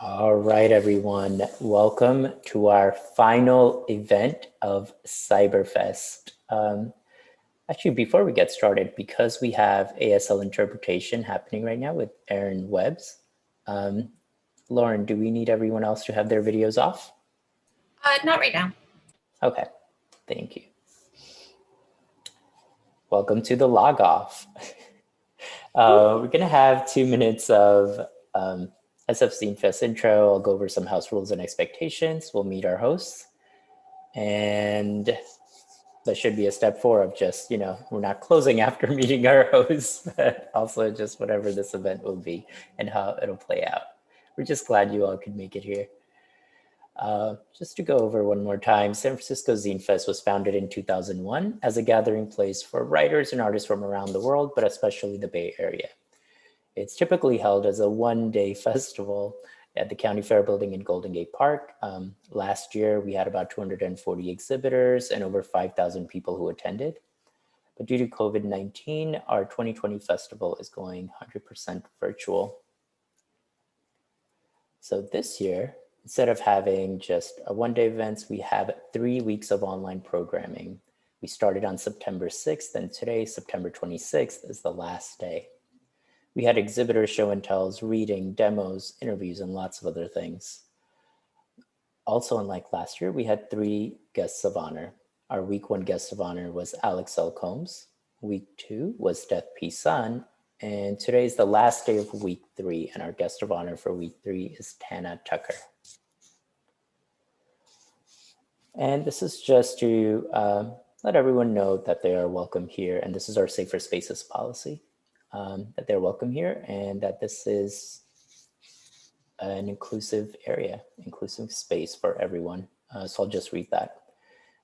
All right, everyone. Welcome to our final event of Cyberfest. Actually, before we get started, because we have ASL interpretation happening right now with Erin Webbs, Lauren, do we need everyone else to have their videos off? Not right now. Okay, thank you. Welcome to the LogOff. We're going to have 2 minutes of SF Scene Fest intro. I'll go over some house rules and expectations. We'll meet our hosts. And that should be a step 4 of just, we're not closing after meeting our hosts, but also just whatever this event will be and how it'll play out. We're just glad you all could make it here. Just to go over one more time, San Francisco Zine Fest was founded in 2001 as a gathering place for writers and artists from around the world, but especially the Bay Area. It's typically held as a one-day festival at the County Fair Building in Golden Gate Park. Last year, we had about 240 exhibitors and over 5,000 people who attended. But due to COVID-19, our 2020 festival is going 100% virtual. So this year, instead of having just a one-day events, we have 3 weeks of online programming. We started on September 6th, and today, September 26th, is the last day. We had exhibitors, show and tells, reading, demos, interviews, and lots of other things. Also, unlike last year, we had 3 guests of honor. Our week 1 guest of honor was Alex L. Combs. Week 2 was Steph P. Sun. And today is the last day of week 3, and our guest of honor for week 3 is Tana Tucker. And this is just to let everyone know that they are welcome here, and this is our Safer Spaces policy. That they're welcome here and that this is an inclusive area, inclusive space for everyone. So I'll just read that.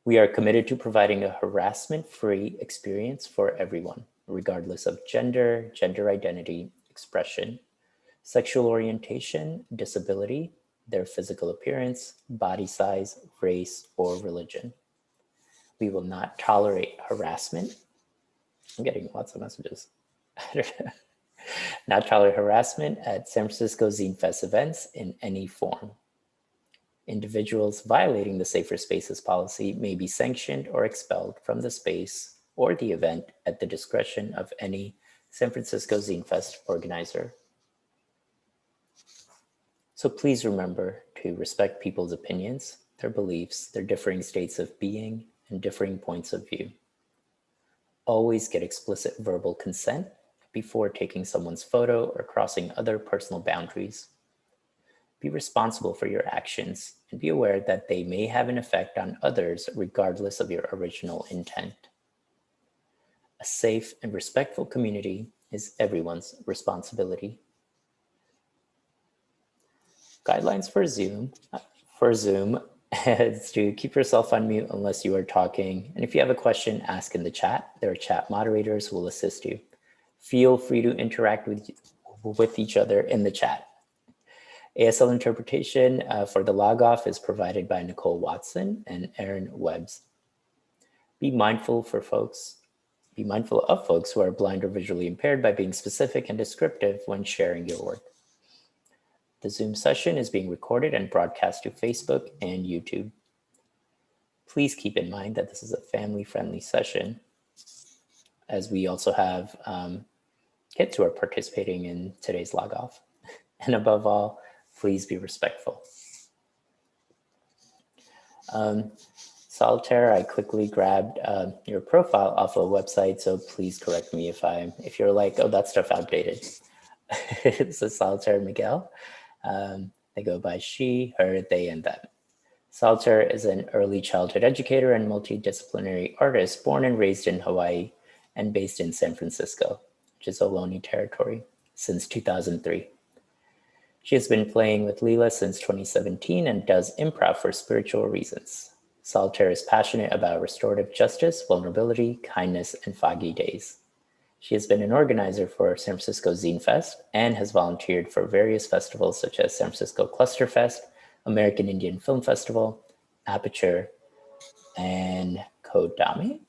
We are committed to providing a harassment-free experience for everyone, regardless of gender, gender identity, expression, sexual orientation, disability, their physical appearance, body size, race, or religion. We will not tolerate harassment. I'm getting lots of messages. Not tolerate harassment at San Francisco Zine Fest events in any form. Individuals violating the Safer Spaces policy may be sanctioned or expelled from the space or the event at the discretion of any San Francisco Zine Fest organizer. So please remember to respect people's opinions, their beliefs, their differing states of being, and differing points of view. Always get explicit verbal consent before taking someone's photo or crossing other personal boundaries. Be responsible for your actions and be aware that they may have an effect on others regardless of your original intent. A safe and respectful community is everyone's responsibility. Guidelines for Zoom is to keep yourself on mute unless you are talking. And if you have a question, ask in the chat. There are chat moderators who will assist you. Feel free to interact with each other in the chat. ASL interpretation for the LogOff is provided by Nicole Watson and Erin Webbs. Be mindful of folks who are blind or visually impaired by being specific and descriptive when sharing your work. The Zoom session is being recorded and broadcast to Facebook and YouTube. Please keep in mind that this is a family-friendly session, as we also have kids who are participating in today's LogOff. And above all, please be respectful. Solitaire, I quickly grabbed your profile off a website, so please correct me if you're like, oh, that stuff outdated. This is Solitaire Miguel. They go by she, her, they, and them. Solitaire is an early childhood educator and multidisciplinary artist born and raised in Hawaii and based in San Francisco, which is Ohlone territory, since 2003. She has been playing with Leela since 2017 and does improv for spiritual reasons. Solitaire is passionate about restorative justice, vulnerability, kindness, and foggy days. She has been an organizer for San Francisco Zine Fest and has volunteered for various festivals such as San Francisco Cluster Fest, American Indian Film Festival, Aperture, and Kodame,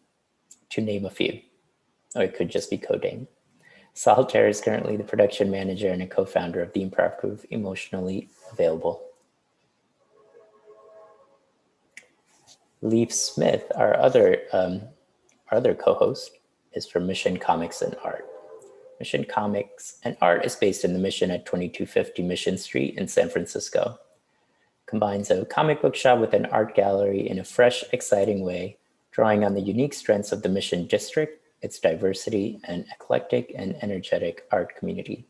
to name a few. Or it could just be Kodame. Solitaire is currently the production manager and a co-founder of the improv group Emotionally available. Leef Smith, our other co-host, is from Mission Comics and Art. Mission Comics and Art is based in the Mission at 2250 Mission Street in San Francisco. Combines a comic book shop with an art gallery in a fresh, exciting way, drawing on the unique strengths of the Mission District, its diversity, and eclectic and energetic art community.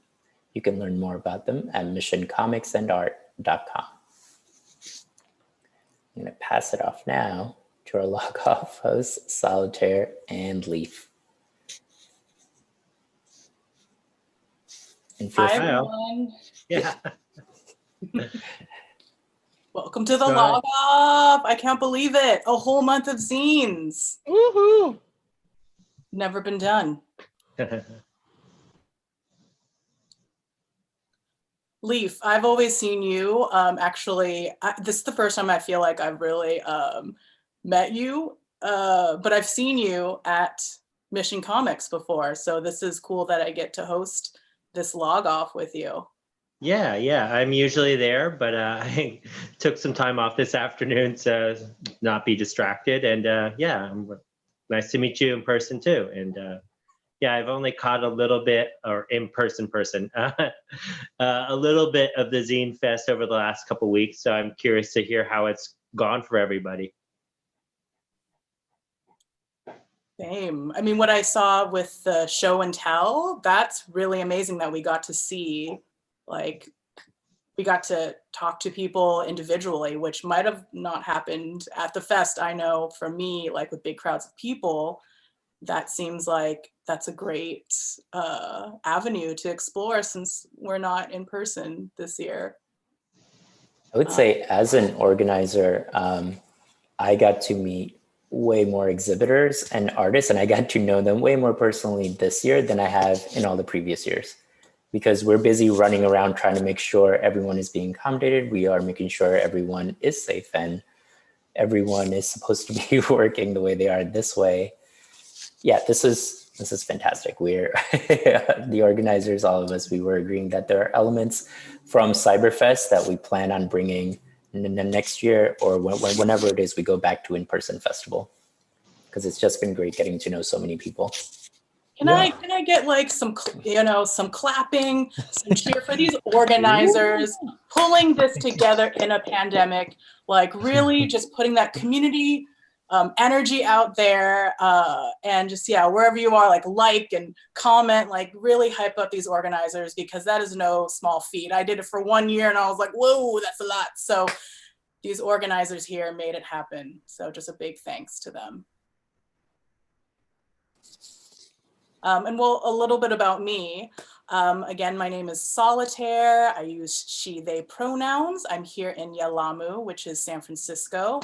You can learn more about them at missioncomicsandart.com. I'm going to pass it off now to our LogOff hosts, Solitaire and Leef. And Hi, everyone. Yeah. Welcome to the LogOff. I can't believe it. A whole month of zines. Woohoo! Never been done. Leef, I've always seen you. This is the first time I feel like I've really met you, but I've seen you at Mission Comics before. So this is cool that I get to host this LogOff with you. Yeah, I'm usually there, but I took some time off this afternoon to not be distracted. And nice to meet you in person too. And I've only caught a little bit, or in-person, a little bit of the Zine Fest over the last couple of weeks. So I'm curious to hear how it's gone for everybody. Same. I mean, what I saw with the show and tell, that's really amazing that we got to see, like, we got to talk to people individually, which might have not happened at the fest. I know for me, like with big crowds of people, that seems like that's a great avenue to explore since we're not in person this year. I would say as an organizer, I got to meet way more exhibitors and artists, and I got to know them way more personally this year than I have in all the previous years, because we're busy running around trying to make sure everyone is being accommodated. We are making sure everyone is safe and everyone is supposed to be working the way they are this way. Yeah, this is fantastic. We're the organizers, all of us, we were agreeing that there are elements from Cyberfest that we plan on bringing in the next year, or whenever it is we go back to in-person festival, because it's just been great getting to know so many people. Can I get like some clapping, some cheer for these organizers pulling this together in a pandemic, like really just putting that community energy out there, and just, wherever you are, like and comment, like really hype up these organizers, because that is no small feat. I did it for 1 year and I was like, whoa, that's a lot. So these organizers here made it happen. So just a big thanks to them. And well, a little bit about me. Again, my name is Solitaire. I use she, they pronouns. I'm here in Yelamu, which is San Francisco.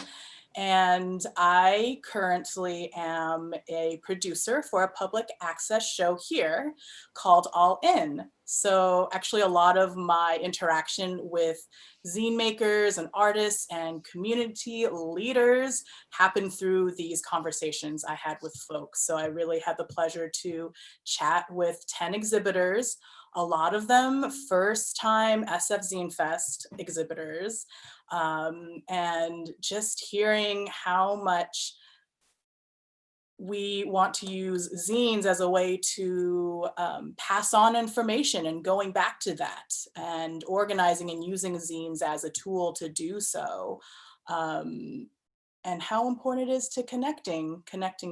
And I currently am a producer for a public access show here called All In. So actually a lot of my interaction with zine makers and artists and community leaders happened through these conversations I had with folks. So I really had the pleasure to chat with 10 exhibitors, a lot of them first-time SF Zine Fest exhibitors, and just hearing how much we want to use zines as a way to pass on information, and going back to that and organizing and using zines as a tool to do so, and how important it is to connecting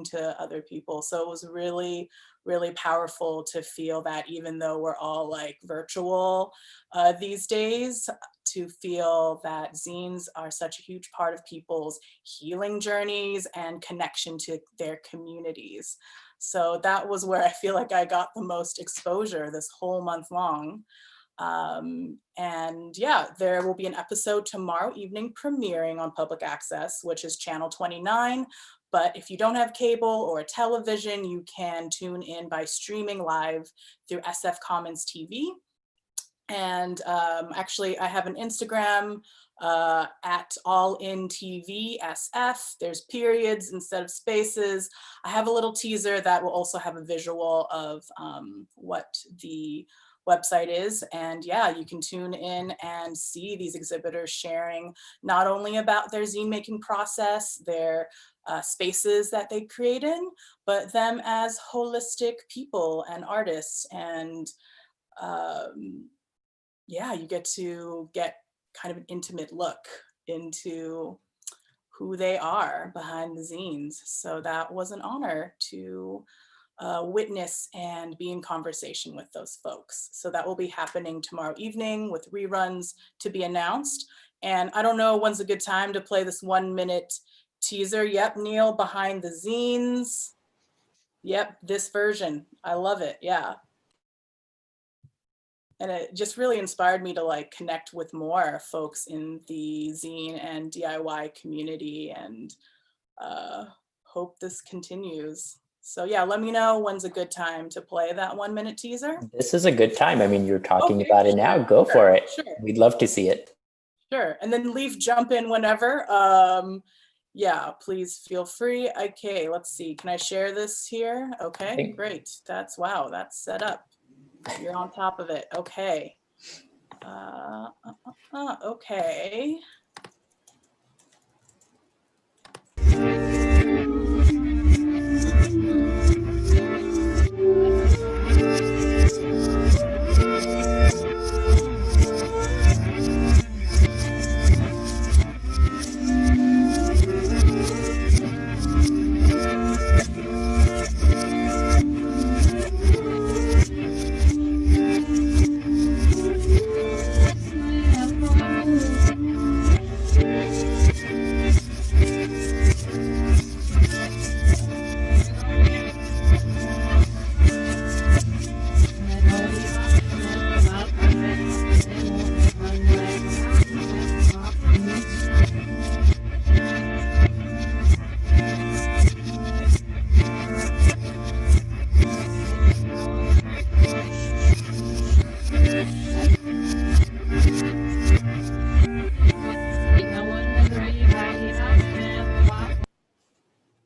to other people. So it was really, really powerful to feel that even though we're all like virtual these days, to feel that zines are such a huge part of people's healing journeys and connection to their communities. So that was where I feel like I got the most exposure this whole month long. And yeah, there will be an episode tomorrow evening premiering on public access, which is channel 29. But if you don't have cable or a television, you can tune in by streaming live through SF Commons TV. And actually, I have an Instagram at AllInTVSF. There's periods instead of spaces. I have a little teaser that will also have a visual of what the website is. And yeah, you can tune in and see these exhibitors sharing not only about their zine making process, their spaces that they create in, but them as holistic people and artists. And yeah, you get to get kind of an intimate look into who they are behind the zines. So that was an honor to witness and be in conversation with those folks. So that will be happening tomorrow evening with reruns to be announced. And I don't know when's a good time to play this 1 minute teaser. Yep, Neil, behind the zines. Yep, this version. I love it. Yeah. And it just really inspired me to like connect with more folks in the zine and DIY community, and hope this continues. So yeah, let me know when's a good time to play that 1 minute teaser. This is a good time. I mean, you're talking Okay, about it now. Go for it. Sure. We'd love to see it. Sure. And then Leef, jump in whenever. Yeah, please feel free. Okay, let's see. Can I share this here? Okay, great. That's, wow, that's set up. You're on top of it. Okay. Okay.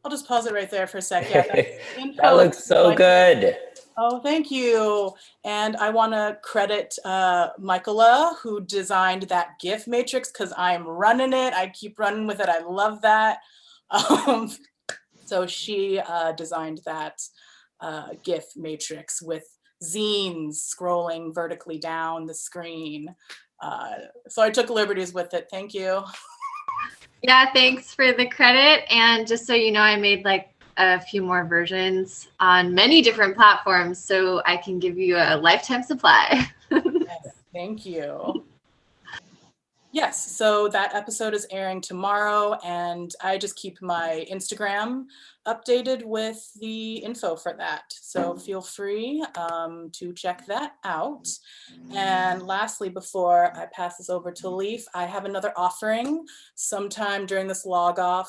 I'll just pause it right there for a sec. Yeah, that looks so good. Oh, thank you. And I want to credit Michaela, who designed that GIF matrix, because I'm running it. I keep running with it. I love that. So she designed that GIF matrix with zines scrolling vertically down the screen. So I took liberties with it. Thank you. Yeah, thanks for the credit. And just so you know, I made like a few more versions on many different platforms, so I can give you a lifetime supply. Yes, thank you. Yes, so that episode is airing tomorrow, and I just keep my Instagram updated with the info for that. So feel free to check that out. And lastly, before I pass this over to Leef, I have another offering sometime during this LogOff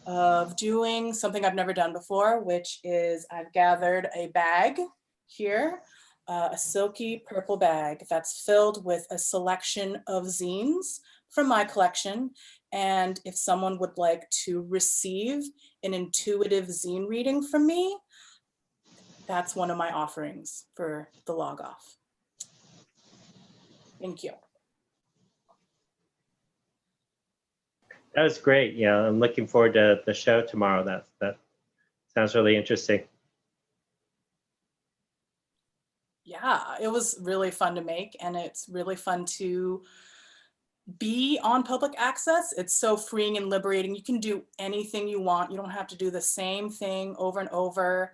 of doing something I've never done before, which is I've gathered a bag here, a silky purple bag that's filled with a selection of zines from my collection. And if someone would like to receive an intuitive zine reading from me, that's one of my offerings for the LogOff. Thank you. That was great. Yeah, I'm looking forward to the show tomorrow. That sounds really interesting. Yeah, it was really fun to make, and it's really fun to be on public access. It's so freeing and liberating. You can do anything you want. You don't have to do the same thing over and over.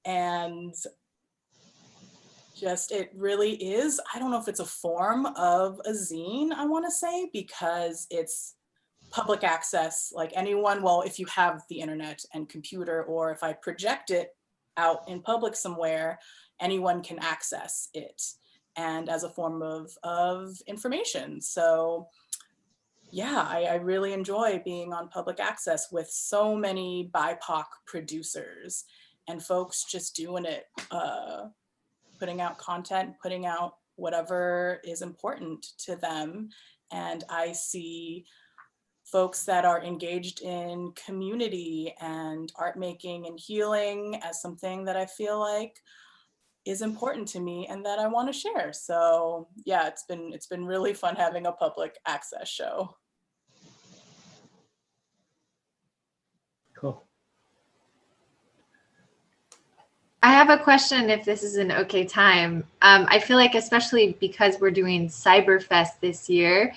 And just, it really is, I don't know if it's a form of a zine, I want to say, because it's public access, like anyone, well, if you have the internet and computer, or if I project it out in public somewhere, anyone can access it, and as a form of information. So yeah, I really enjoy being on public access with so many BIPOC producers and folks just doing it, putting out content, putting out whatever is important to them. And I see folks that are engaged in community and art making and healing as something that I feel like is important to me and that I want to share. So yeah, it's been really fun having a public access show. Cool. I have a question if this is an okay time. I feel like especially because we're doing Cyberfest this year,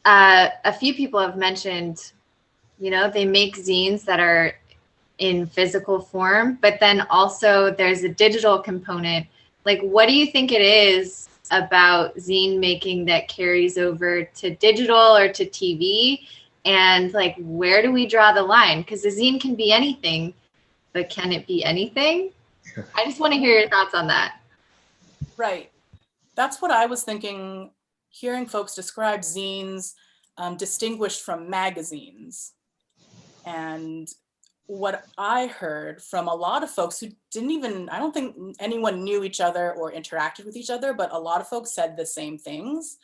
a few people have mentioned, you know, they make zines that are in physical form, but then also there's a digital component. Like, what do you think it is about zine making that carries over to digital or to TV? And like, where do we draw the line? Because a zine can be anything, but can it be anything? I just want to hear your thoughts on that. Right. That's what I was thinking, hearing folks describe zines distinguished from magazines. And what I heard from a lot of folks who didn't even, I don't think anyone knew each other or interacted with each other, but a lot of folks said the same things,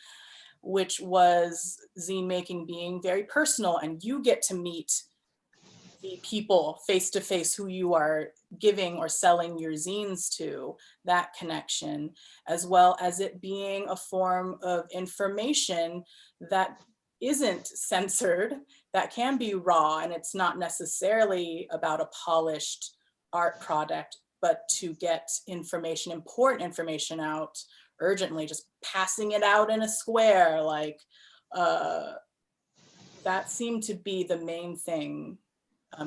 which was zine making being very personal, and you get to meet the people face to face who you are giving or selling your zines to, that connection, as well as it being a form of information that isn't censored, that can be raw, and it's not necessarily about a polished art product, but to get information, important information out urgently, just passing it out in a square, like that seemed to be the main thing.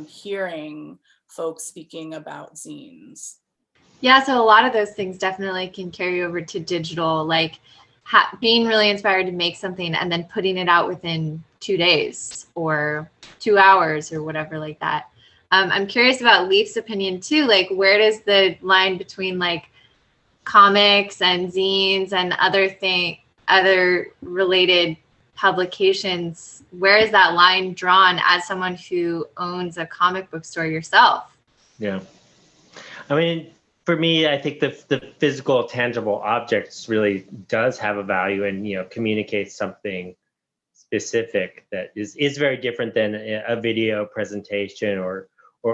Hearing folks speaking about zines. Yeah, so a lot of those things definitely can carry over to digital, like being really inspired to make something and then putting it out within 2 days or 2 hours or whatever like that. I'm curious about Leef's opinion too. Like, where does the line between like comics and zines and other related publications, where is that line drawn as someone who owns a comic book store yourself? Yeah. I mean, for me, I think the physical, tangible objects really does have a value and, you know, communicates something specific that is very different than a video presentation or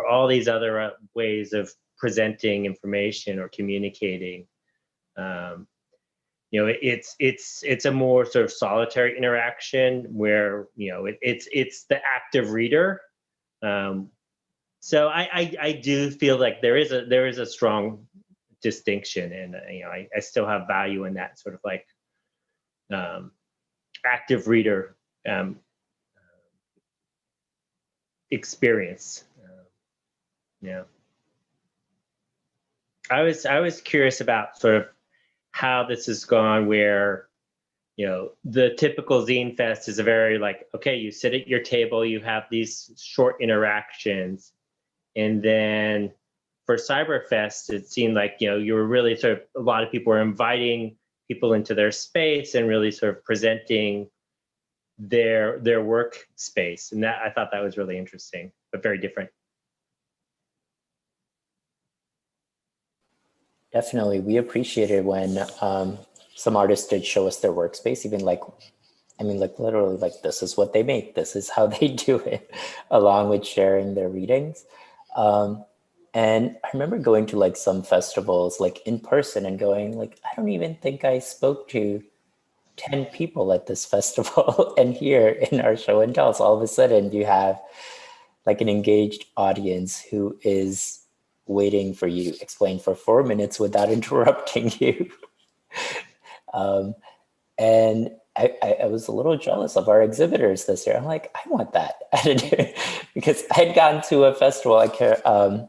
all these other ways of presenting information or communicating. You know, it's a more sort of solitary interaction where, you know, it's the active reader. So I do feel like there is a strong distinction, and you know, I still have value in that sort of like active reader experience. Yeah. I was curious about sort of how this has gone, where, you know, the typical zine fest is a very like, okay, you sit at your table, you have these short interactions, and then for Cyberfest, it seemed like, you know, you were really sort of, a lot of people were inviting people into their space and really sort of presenting their work space, and that, I thought that was really interesting, but very different. Definitely, we appreciated when some artists did show us their workspace, even like, I mean, like literally like, this is what they make, this is how they do it, along with sharing their readings. And I remember going to like some festivals like in person and going like, I don't even think I spoke to 10 people at this festival. And here in our show and tells, all of a sudden you have like an engaged audience who is waiting for you to explain for 4 minutes without interrupting you. And I was a little jealous of our exhibitors this year. I'm like, I want that. Because I had gone to a festival like a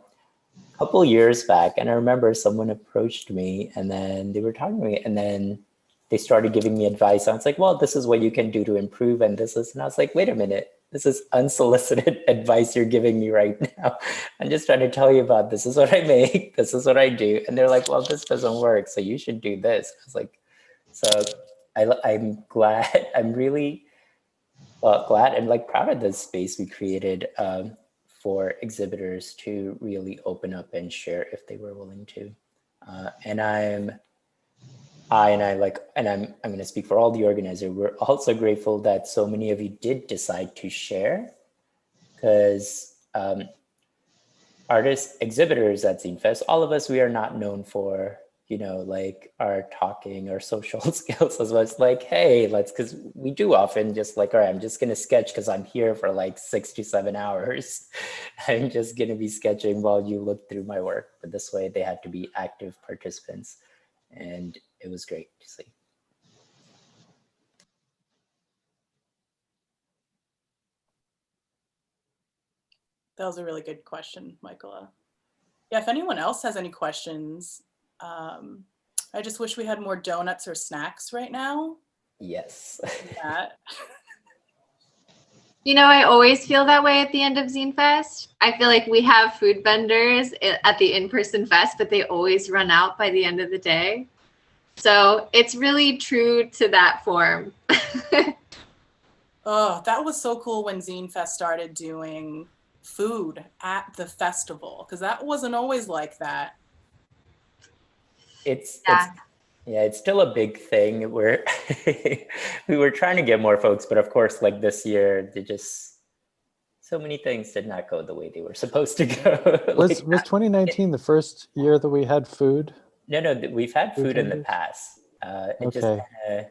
couple years back, and I remember someone approached me and then they were talking to me, and then they started giving me advice. I was like, well, this is what you can do to improve, and this is, and I was like, wait a minute, this is unsolicited advice you're giving me right now. I'm just trying to tell you about, this is what I make, this is what I do. And they're like, well, this doesn't work, so you should do this. I was like, so I'm glad, I'm really glad and like proud of this space we created for exhibitors to really open up and share if they were willing to. And I'm going to speak for all the organizers. We're also grateful that so many of you did decide to share, because artists, exhibitors at Zine Fest, all of us, we are not known for, like our talking or social skills as much. Like, hey, because we do often just like, all right, I'm just going to sketch because I'm here for like 6 to 7 hours. I'm just going to be sketching while you look through my work. But this way they had to be active participants. And it was great to see. That was a really good question, Michaela. Yeah, if anyone else has any questions, I just wish we had more donuts or snacks right now. Yes. I always feel that way at the end of Zine Fest. I feel like we have food vendors at the in-person fest, but they always run out by the end of the day. So it's really true to that form. Oh, that was so cool when Zine Fest started doing food at the festival, because that wasn't always like that. It's still a big thing. Where we were trying to get more folks, but of course, like this year, so many things did not go the way they were supposed to go. Was 2019 the first year that we had food? No, we've had food in the past. Okay.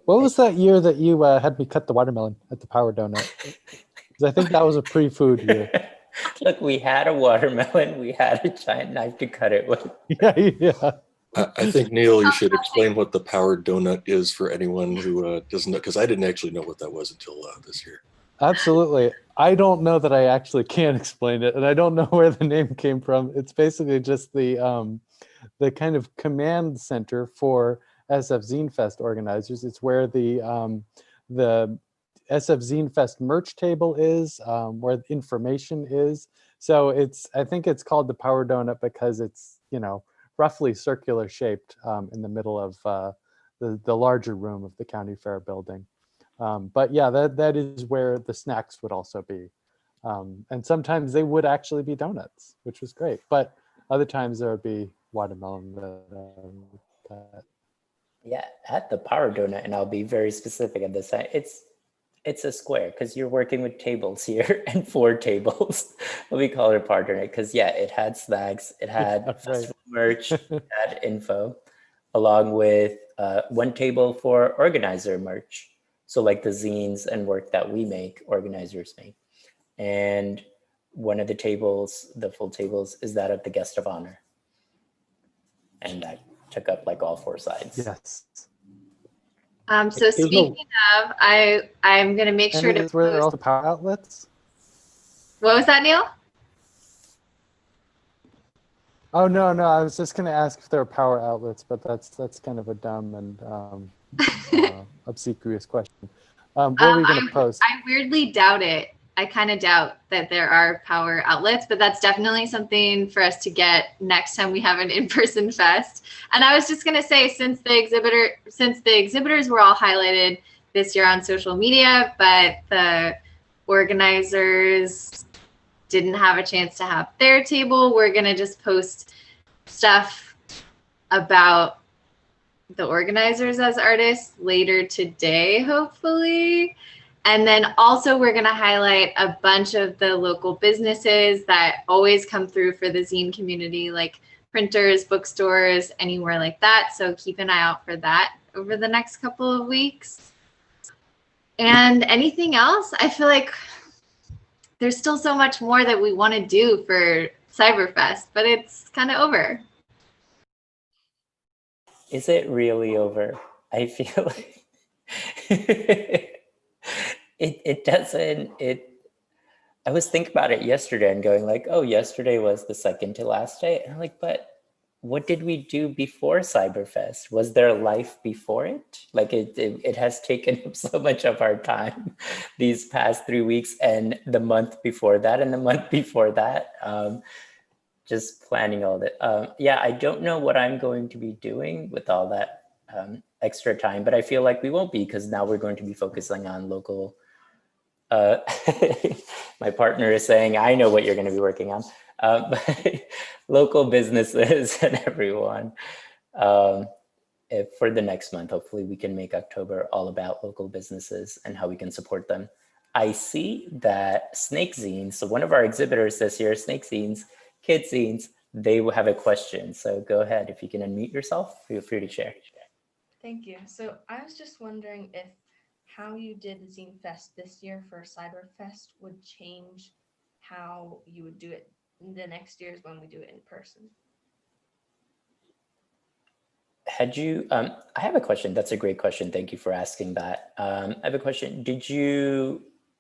What was that year that you had me cut the watermelon at the Power Donut? Because I think that was a pre-food year. Look, we had a watermelon. We had a giant knife to cut it with. Yeah. I think, Neil, you should explain what the Power Donut is for anyone who doesn't know, because I didn't actually know what that was until this year. Absolutely. I don't know that I actually can explain it, and I don't know where the name came from. It's basically just the kind of command center for SF Zine Fest organizers. It's where the SF Zine Fest merch table is, where the information is. So I think it's called the Power Donut because it's, roughly circular shaped in the middle of the larger room of the county fair building. But yeah, that is where the snacks would also be. And sometimes they would actually be donuts, which was great. But other times there would be watermelon. Yeah, at the Power Donut, and I'll be very specific at this time, it's a square because you're working with tables here and 4 tables. We call it a Power Donut because it had snacks, it had festival merch, it had info, along with 1 table for organizer merch. So like the zines and work that we make, organizers make. And one of the tables, the full tables, is that of the guest of honor. And that took up like all 4 sides. Yes. So speaking of, I'm going to make sure to where there are also power outlets. What was that, Neil? Oh, no, I was just going to ask if there are power outlets, but that's kind of a dumb and obsequious question. What are we going to post? I weirdly doubt it. I kind of doubt that there are power outlets, but that's definitely something for us to get next time we have an in-person fest. And I was just going to say, since the exhibitors were all highlighted this year on social media, but the organizers didn't have a chance to have their table, we're going to just post stuff about the organizers as artists later today, hopefully. And then also we're going to highlight a bunch of the local businesses that always come through for the zine community, like printers, bookstores, anywhere like that. So keep an eye out for that over the next couple of weeks. And anything else? I feel like there's still so much more that we want to do for Cyberfest, but it's kind of over. Is it really over? I feel like it doesn't. I was thinking about it yesterday and going like, oh, yesterday was the second to last day. And I'm like, but what did we do before Cyberfest? Was there life before it? Like it has taken up so much of our time these past 3 weeks and the month before that and the month before that. Just planning all that. Yeah, I don't know what I'm going to be doing with all that extra time, but I feel like we won't be because now we're going to be focusing on local. My partner is saying, I know what you're going to be working on, but local businesses and everyone. For the next month, hopefully we can make October all about local businesses and how we can support them. I see that Snake Zines, so one of our exhibitors this year, Snake Zines, Kid Zines, they will have a question. So go ahead, if you can unmute yourself, feel free to share. Thank you. So I was just wondering if how you did Zine Fest this year for Cyberfest would change how you would do it the next years when we do it in person. Had you, I have a question. That's a great question. Thank you for asking that. I have a question.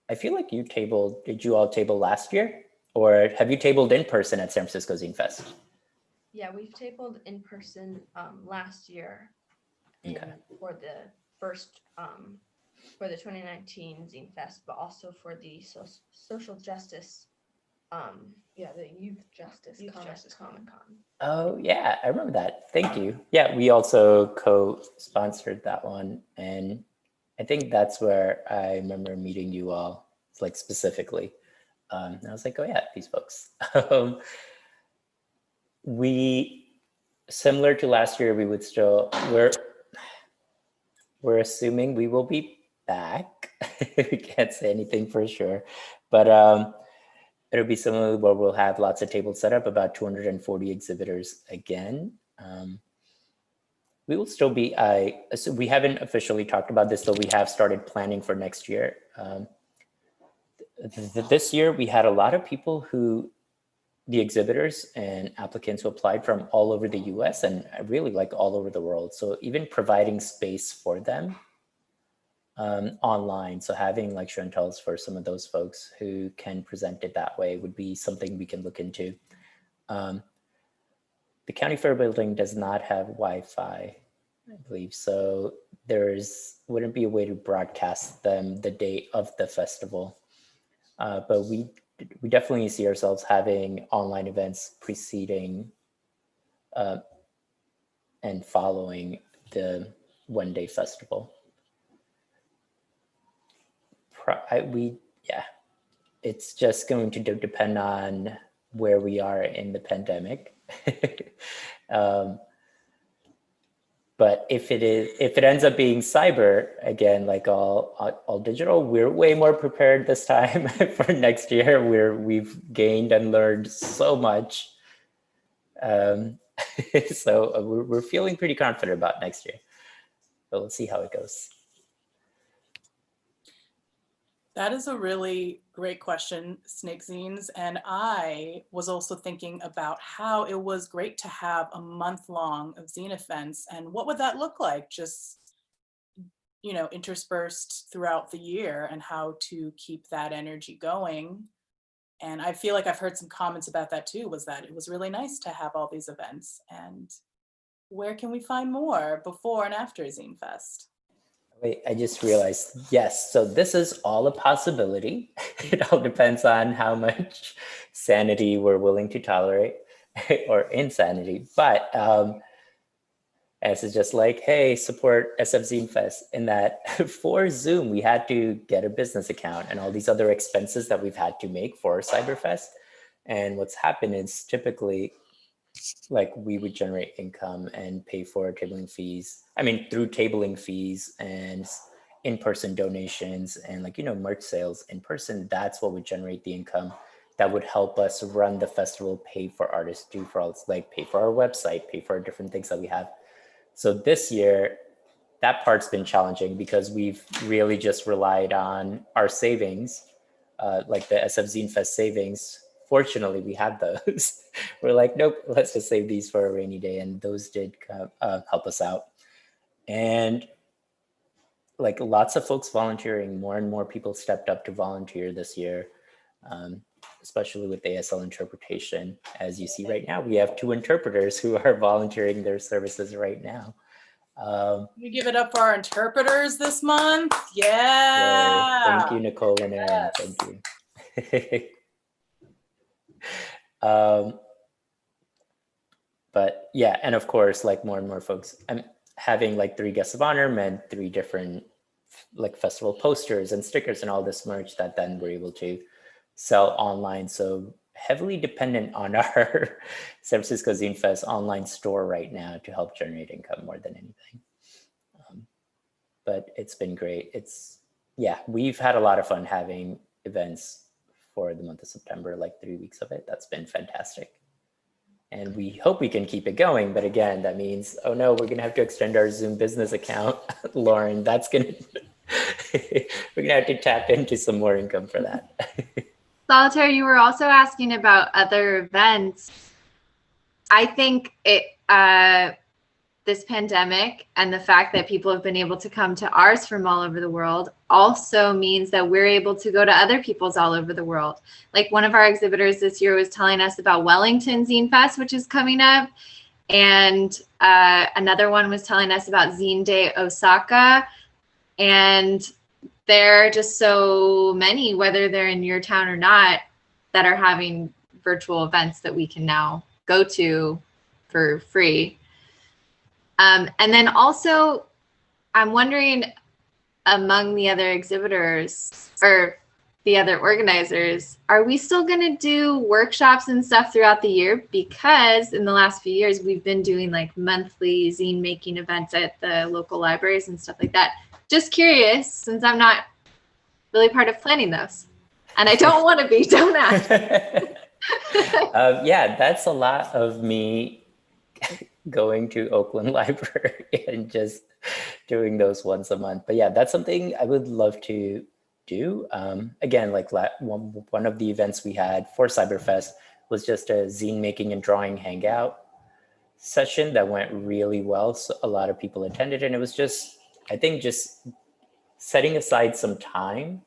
I feel like did you all table last year? Or have you tabled in person at San Francisco Zine Fest? Yeah, we've tabled in person last year Okay. for the first, for the 2019 Zine Fest, but also for the social justice, the Youth Justice Comic Con. Oh yeah, I remember that. Thank you. Yeah, we also co-sponsored that one. And I think that's where I remember meeting you all, like specifically. And I was like, oh yeah, these folks. Similar to last year, we're assuming we will be back. We can't say anything for sure, but it'll be similar where we'll have lots of tables set up, about 240 exhibitors again. We will still be, so we haven't officially talked about this, though we have started planning for next year. This year, we had a lot of people the exhibitors and applicants who applied from all over the US and really like all over the world. So even providing space for them online. So having like show and tells for some of those folks who can present it that way would be something we can look into. The County Fair building does not have Wi-Fi, I believe. So wouldn't be a way to broadcast them the date of the festival. But we definitely see ourselves having online events preceding and following the one-day festival. It's just going to depend on where we are in the pandemic. But if it ends up being cyber, again, like all digital, we're way more prepared this time for next year, where we've gained and learned so much. So we're feeling pretty confident about next year, but let's see how it goes. That is a really great question, Snake Zines. And I was also thinking about how it was great to have a month long of zine events, and what would that look like, just, interspersed throughout the year, and how to keep that energy going. And I feel like I've heard some comments about that too, was that it was really nice to have all these events. And where can we find more before and after Zine Fest? Wait, I just realized, yes. So this is all a possibility. It all depends on how much sanity we're willing to tolerate or insanity. But as it's just like, hey, support SF Zine Fest, in that for Zoom, we had to get a business account and all these other expenses that we've had to make for Cyberfest. And what's happened is typically, like, we would generate income and pay for tabling fees. I mean, through tabling fees and in-person donations and merch sales in person, that's what would generate the income that would help us run the festival, pay for artists, pay for our website, pay for our different things that we have. So this year, that part's been challenging because we've really just relied on our savings, like the SF Zine Fest savings. Fortunately, we had those. We're like, nope, let's just save these for a rainy day. And those did help us out. And like lots of folks volunteering, more and more people stepped up to volunteer this year, especially with ASL interpretation. As you see right now, we have 2 interpreters who are volunteering their services right now. We give it up for our interpreters this month. Yeah. Thank you, Nicole and Erin. Yes. Thank you. But yeah, and of course, like more and more folks, I'm having like 3 guests of honor meant 3 different like festival posters and stickers and all this merch that then we're able to sell online. So heavily dependent on our San Francisco Zine Fest online store right now to help generate income more than anything. But it's been great. yeah, we've had a lot of fun having events for the month of September, like 3 weeks of it. That's been fantastic. And we hope we can keep it going. But again, that means, oh no, we're going to have to extend our Zoom business account. Lauren, that's going to, we're going to have to tap into some more income for that. Solitaire, you were also asking about other events. I think this pandemic and the fact that people have been able to come to ours from all over the world also means that we're able to go to other people's all over the world. Like one of our exhibitors this year was telling us about Wellington Zine Fest, which is coming up. And another one was telling us about Zine Day Osaka. And there are just so many, whether they're in your town or not, that are having virtual events that we can now go to for free. And then also, I'm wondering among the other exhibitors or the other organizers, are we still going to do workshops and stuff throughout the year? Because in the last few years, we've been doing like monthly zine making events at the local libraries and stuff like that. Just curious, since I'm not really part of planning those. And I don't want to be, don't ask. Yeah, that's a lot of me going to Oakland Library and just doing those once a month. But yeah, that's something I would love to do. Again, like one of the events we had for Cyberfest was just a zine making and drawing hangout session that went really well. So a lot of people attended, and it was just, I think, just setting aside some time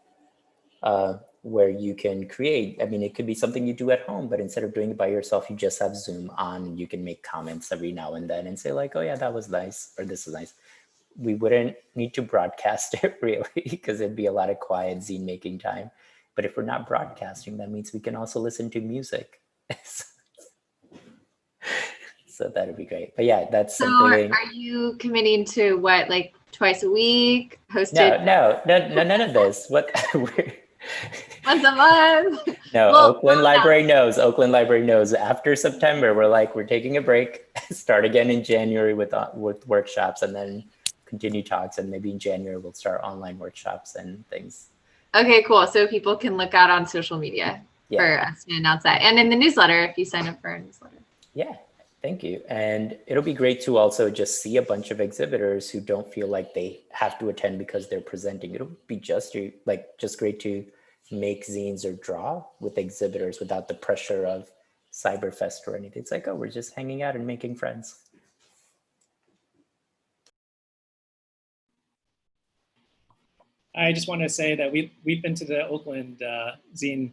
where you can create. I mean, it could be something you do at home, but instead of doing it by yourself, you just have Zoom on and you can make comments every now and then and say like, oh yeah, that was nice, or this is nice. We wouldn't need to broadcast it really because it'd be a lot of quiet zine making time. But if we're not broadcasting, that means we can also listen to music. So that'd be great. But yeah, that's something. Are you committing to what, like twice a week? Hosted? No, none of this. What? Once a month? No, well, Oakland Library knows. Oakland Library knows. After September, we're taking a break. Start again in January with workshops, and then continue talks. And maybe in January we'll start online workshops and things. Okay, cool. So people can look out on social media for us to announce that, and in the newsletter if you sign up for our newsletter. Yeah. Thank you. And it'll be great to also just see a bunch of exhibitors who don't feel like they have to attend because they're presenting. It'll be just great to make zines or draw with exhibitors without the pressure of Cyberfest or anything. It's like, oh, we're just hanging out and making friends. I just want to say that we've been to the Oakland zine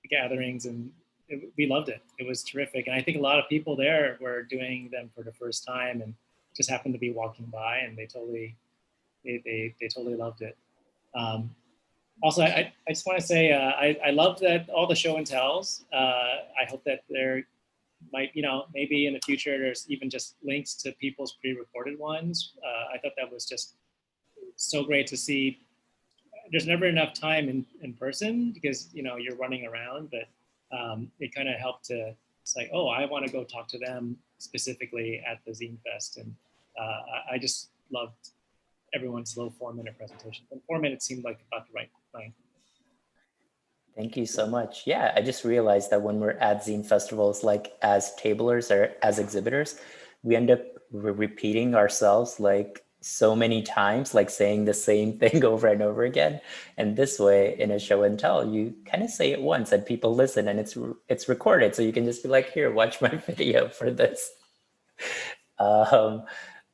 gatherings, and we loved it. It was terrific. And I think a lot of people there were doing them for the first time and just happened to be walking by, and they totally loved it. Also, I just want to say, I love that all the show and tells. I hope that there might, maybe in the future, there's even just links to people's pre-recorded ones. I thought that was just so great to see. There's never enough time in person because, you're running around, but it kind of helped to, it's like, oh, I want to go talk to them specifically at the Zine Fest. And I just loved everyone's little 4-minute presentation. And 4 minutes seemed like about the right length. Thank you so much. Yeah, I just realized that when we're at Zine festivals, like as tablers or as exhibitors, we end up repeating ourselves like so many times, like saying the same thing over and over again. And this way, in a show and tell, you kind of say it once and people listen, and it's recorded. So you can just be like, here, watch my video for this.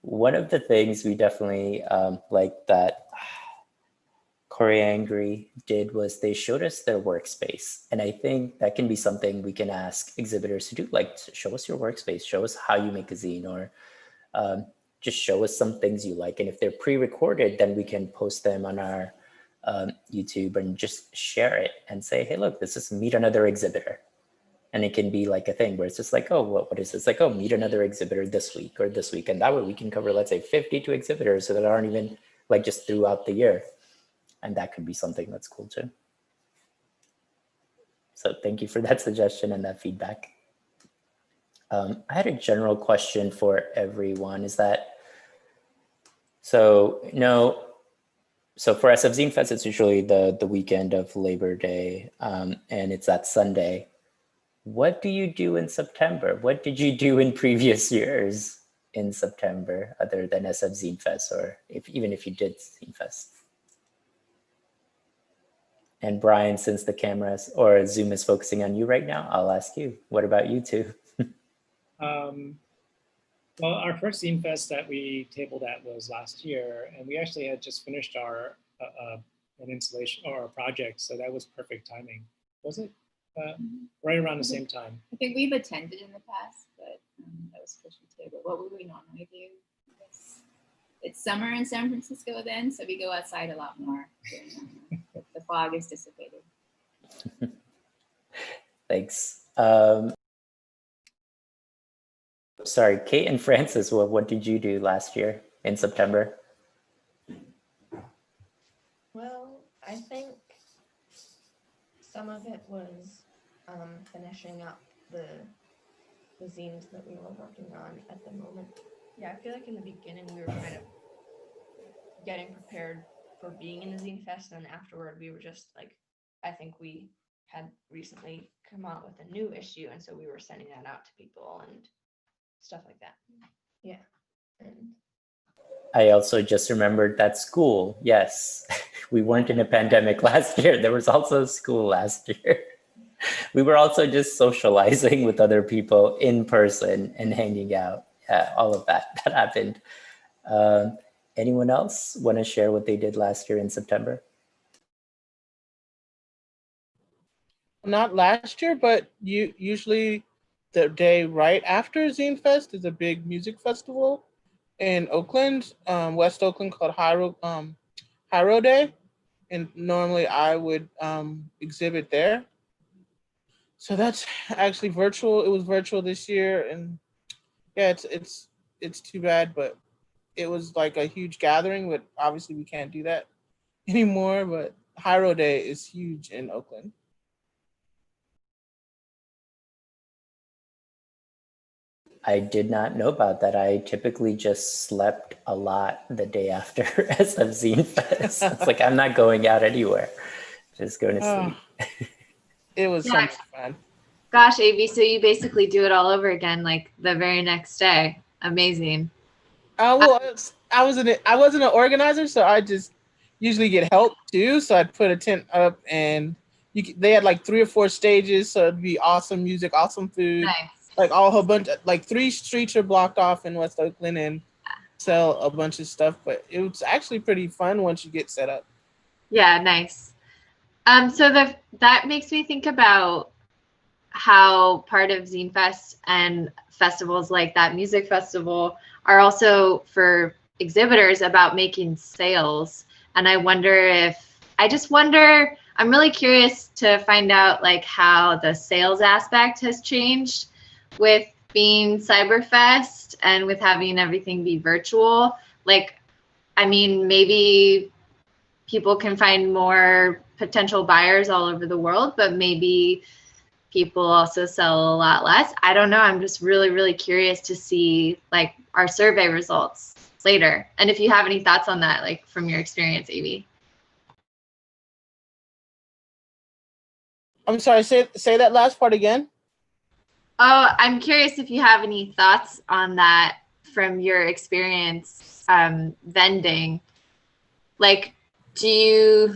One of the things we definitely like that Corey Angry did was they showed us their workspace. And I think that can be something we can ask exhibitors to do, like show us your workspace, show us how you make a zine, or just show us some things you like. And if they're pre-recorded, then we can post them on our YouTube and just share it and say, hey, look, this is meet another exhibitor. And it can be like a thing where it's just like, oh, what is this? Like, oh, meet another exhibitor this week or this week. And that way we can cover, let's say 52 exhibitors so that aren't even like just throughout the year. And that could be something that's cool too. So thank you for that suggestion and that feedback. I had a general question for everyone, is that, so, So for SF Zine Fest, it's usually the weekend of Labor Day, and it's that Sunday. What do you do in September? What did you do in previous years in September other than SF Zine Fest, or even if you did Zine Fest? And Brian, since the cameras or Zoom is focusing on you right now, I'll ask you, what about you two? Well, our first Zine Fest that we tabled at was last year, and we actually had just finished our an installation or a project, so that was perfect timing. Was it? Right around the same time. I think we've attended in the past, but that was the first we tabled. What would we normally do? It's summer in San Francisco then, so we go outside a lot more. The fog is dissipated. Thanks. Sorry, Kate and Francis, what did you do last year in September? Well, I think some of it was finishing up the zines that we were working on at the moment. Yeah, I feel like in the beginning we were kind of getting prepared for being in the Zine Fest, and afterward we were just like, I think we had recently come out with a new issue, and so we were sending that out to people and stuff like that. Yeah. And I also just remembered that school. Yes, we weren't in a pandemic last year. There was also school last year. We were also just socializing with other people in person and hanging out. Yeah, all of that happened. Anyone else want to share what they did last year in September? Not last year, but usually the day right after Zine Fest is a big music festival in Oakland, West Oakland, called Hyro Day, and normally I would exhibit there. So that's actually virtual. It was virtual this year, and yeah, it's too bad, but it was like a huge gathering. But obviously we can't do that anymore. But Hyro Day is huge in Oakland. I did not know about that. I typically just slept a lot the day after SF Zine Fest. It's like, I'm not going out anywhere. Just going to sleep. It was so much fun. Gosh, AV, so you basically do it all over again, like the very next day. Amazing. Well, I wasn't an organizer, so I just usually get help too. So I'd put a tent up, and they had like 3 or 4 stages, so it'd be awesome music, awesome food. Nice. Like a whole bunch, like 3 streets are blocked off in West Oakland, and sell a bunch of stuff. But it was actually pretty fun once you get set up. Yeah, nice. So that makes me think about how part of Zine Fest and festivals like that music festival are also for exhibitors about making sales. And I just wonder, I'm really curious to find out like how the sales aspect has changed with being Cyberfest and with having everything be virtual. Like, I mean, maybe people can find more potential buyers all over the world, but maybe people also sell a lot less. I don't know. I'm just really, really curious to see like our survey results later. And if you have any thoughts on that, like from your experience, AV. I'm sorry, say that last part again. Oh, I'm curious if you have any thoughts on that from your experience vending. Like, do you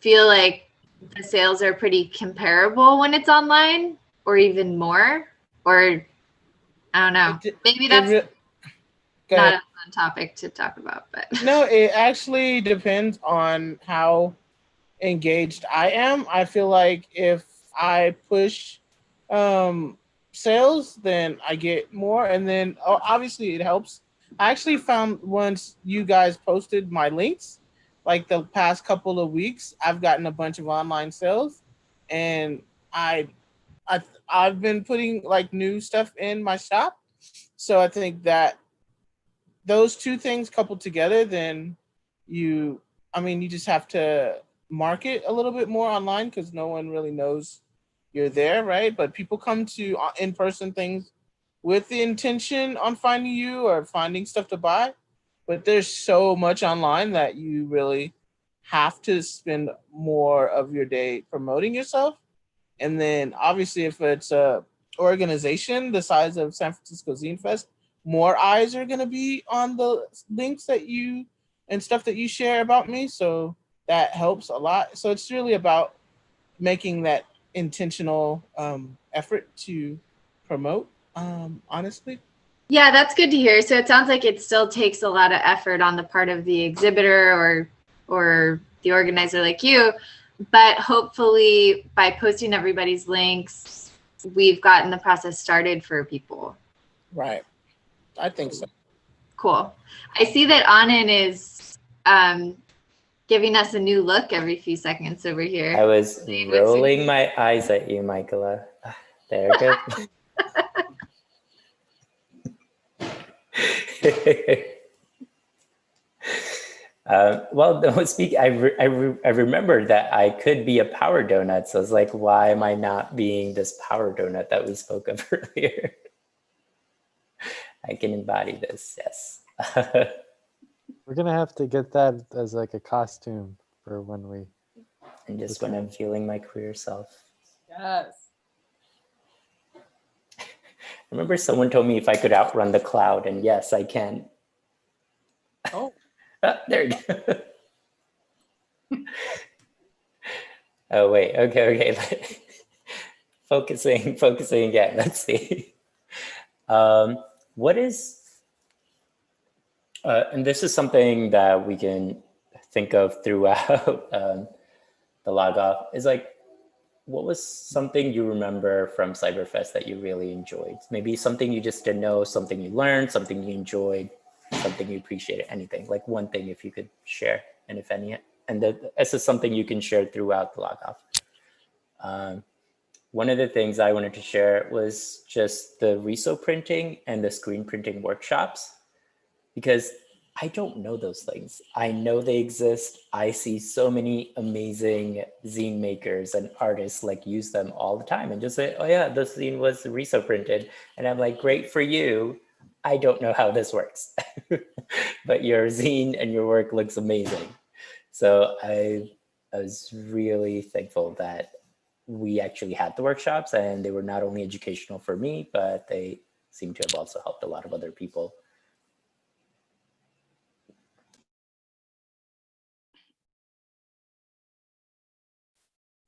feel like the sales are pretty comparable when it's online, or even more? Or I don't know. Maybe that's not a fun topic to talk about, but no, it actually depends on how engaged I am. I feel like if I push sales, then I get more, and then obviously it helps. I actually found once you guys posted my links, like the past couple of weeks, I've gotten a bunch of online sales, and I've been putting like new stuff in my shop. So I think that those 2 things coupled together, then you just have to market a little bit more online because no one really knows you're there, right? But people come to in-person things with the intention on finding you or finding stuff to buy. but there's so much online that you really have to spend more of your day promoting yourself. And then obviously if it's a organization the size of San Francisco Zine Fest, more eyes are going to be on the links that you and stuff that you share about me. So that helps a lot. So it's really about making that intentional effort to promote, honestly. Yeah, that's good to hear. So it sounds like it still takes a lot of effort on the part of the exhibitor or the organizer like you, but hopefully by posting everybody's links, we've gotten the process started for people. Right. I think so. Cool. I see that Anand is giving us a new look every few seconds over here. I was rolling my eyes at you, Michaela. There it goes. Well, no, I remembered that I could be a power donut. So I was like, why am I not being this power donut that we spoke of earlier? I can embody this, yes. We're gonna have to get that as like a costume for when we. And just when I'm feeling my queer self. Yes. I remember someone told me if I could outrun the cloud, and yes, I can. Oh. There you go. Oh, wait, okay. Focusing again, let's see. What is, and this is something that we can think of throughout the LogOff, is like, what was something you remember from Cyberfest that you really enjoyed? Maybe something you just didn't know, something you learned, something you enjoyed, something you appreciated, anything, like one thing if you could share, and if any, and this is something you can share throughout the LogOff. One of the things I wanted to share was just the reso printing and the screen printing workshops, because I don't know those things. I know they exist. I see so many amazing zine makers and artists like use them all the time and just say, oh yeah, this zine was reso printed. And I'm like, great for you. I don't know how this works, but your zine and your work looks amazing. So I was really thankful that we actually had the workshops, and they were not only educational for me, but they seem to have also helped a lot of other people.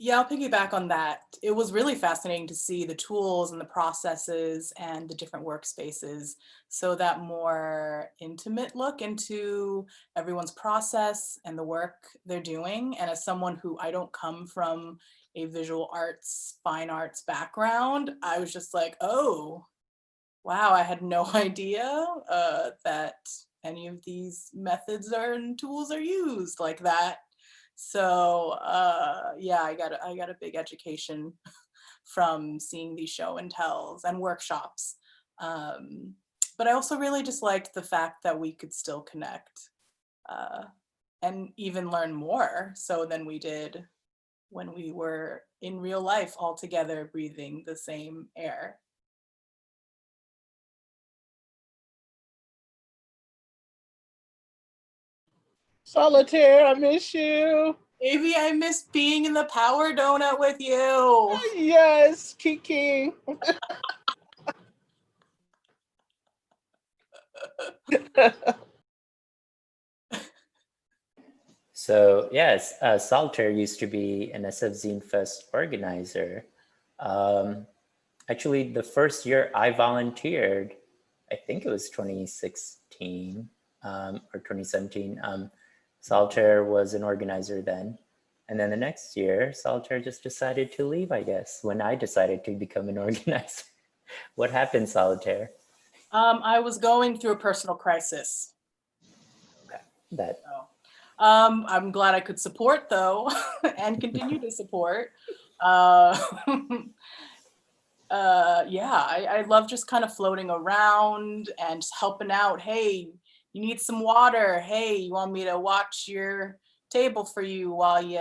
Yeah, I'll piggyback on that. It was really fascinating to see the tools and the processes and the different workspaces. So that more intimate look into everyone's process and the work they're doing. And as someone who, I don't come from a visual arts, fine arts background, I was just like, oh, wow, I had no idea that any of these methods and tools are used like that. So yeah, I got a big education from seeing these show and tells and workshops. But I also really just liked the fact that we could still connect and even learn more so than we did when we were in real life all together breathing the same air. Solitaire, I miss you. Maybe I miss being in the power donut with you. Yes, Kiki. So yes, Solitaire used to be an SF Zine Fest organizer. Actually, the first year I volunteered, I think it was 2016 or 2017. Solitaire was an organizer then. And then the next year, Solitaire just decided to leave, I guess, when I decided to become an organizer. What happened, Solitaire? I was going through a personal crisis. Okay, that. So, I'm glad I could support though, and continue to support. Yeah, I love just kind of floating around and just helping out. Hey, you need some water. Hey, you want me to watch your table for you while you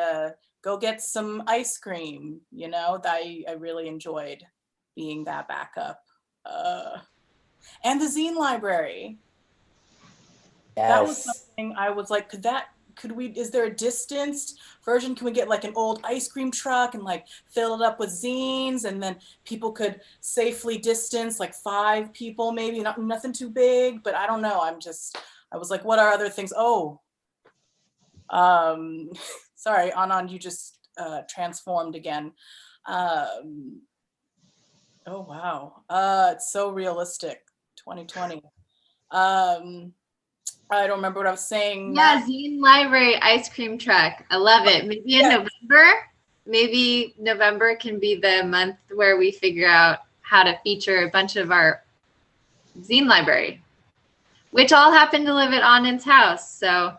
go get some ice cream? You know, I really enjoyed being that backup. And the zine library. That was Yes. something I was like, is there a distanced version? Can we get like an old ice cream truck and like fill it up with zines, and then people could safely distance like 5 people, maybe, nothing too big, but I don't know. I was like, what are other things? Oh, sorry, Anand, you just transformed again. Oh, wow. It's so realistic, 2020. I don't remember what I was saying. Yeah, zine library ice cream truck. I love it. Maybe in November. Maybe November can be the month where we figure out how to feature a bunch of our zine library, which all happen to live at Anand's house. So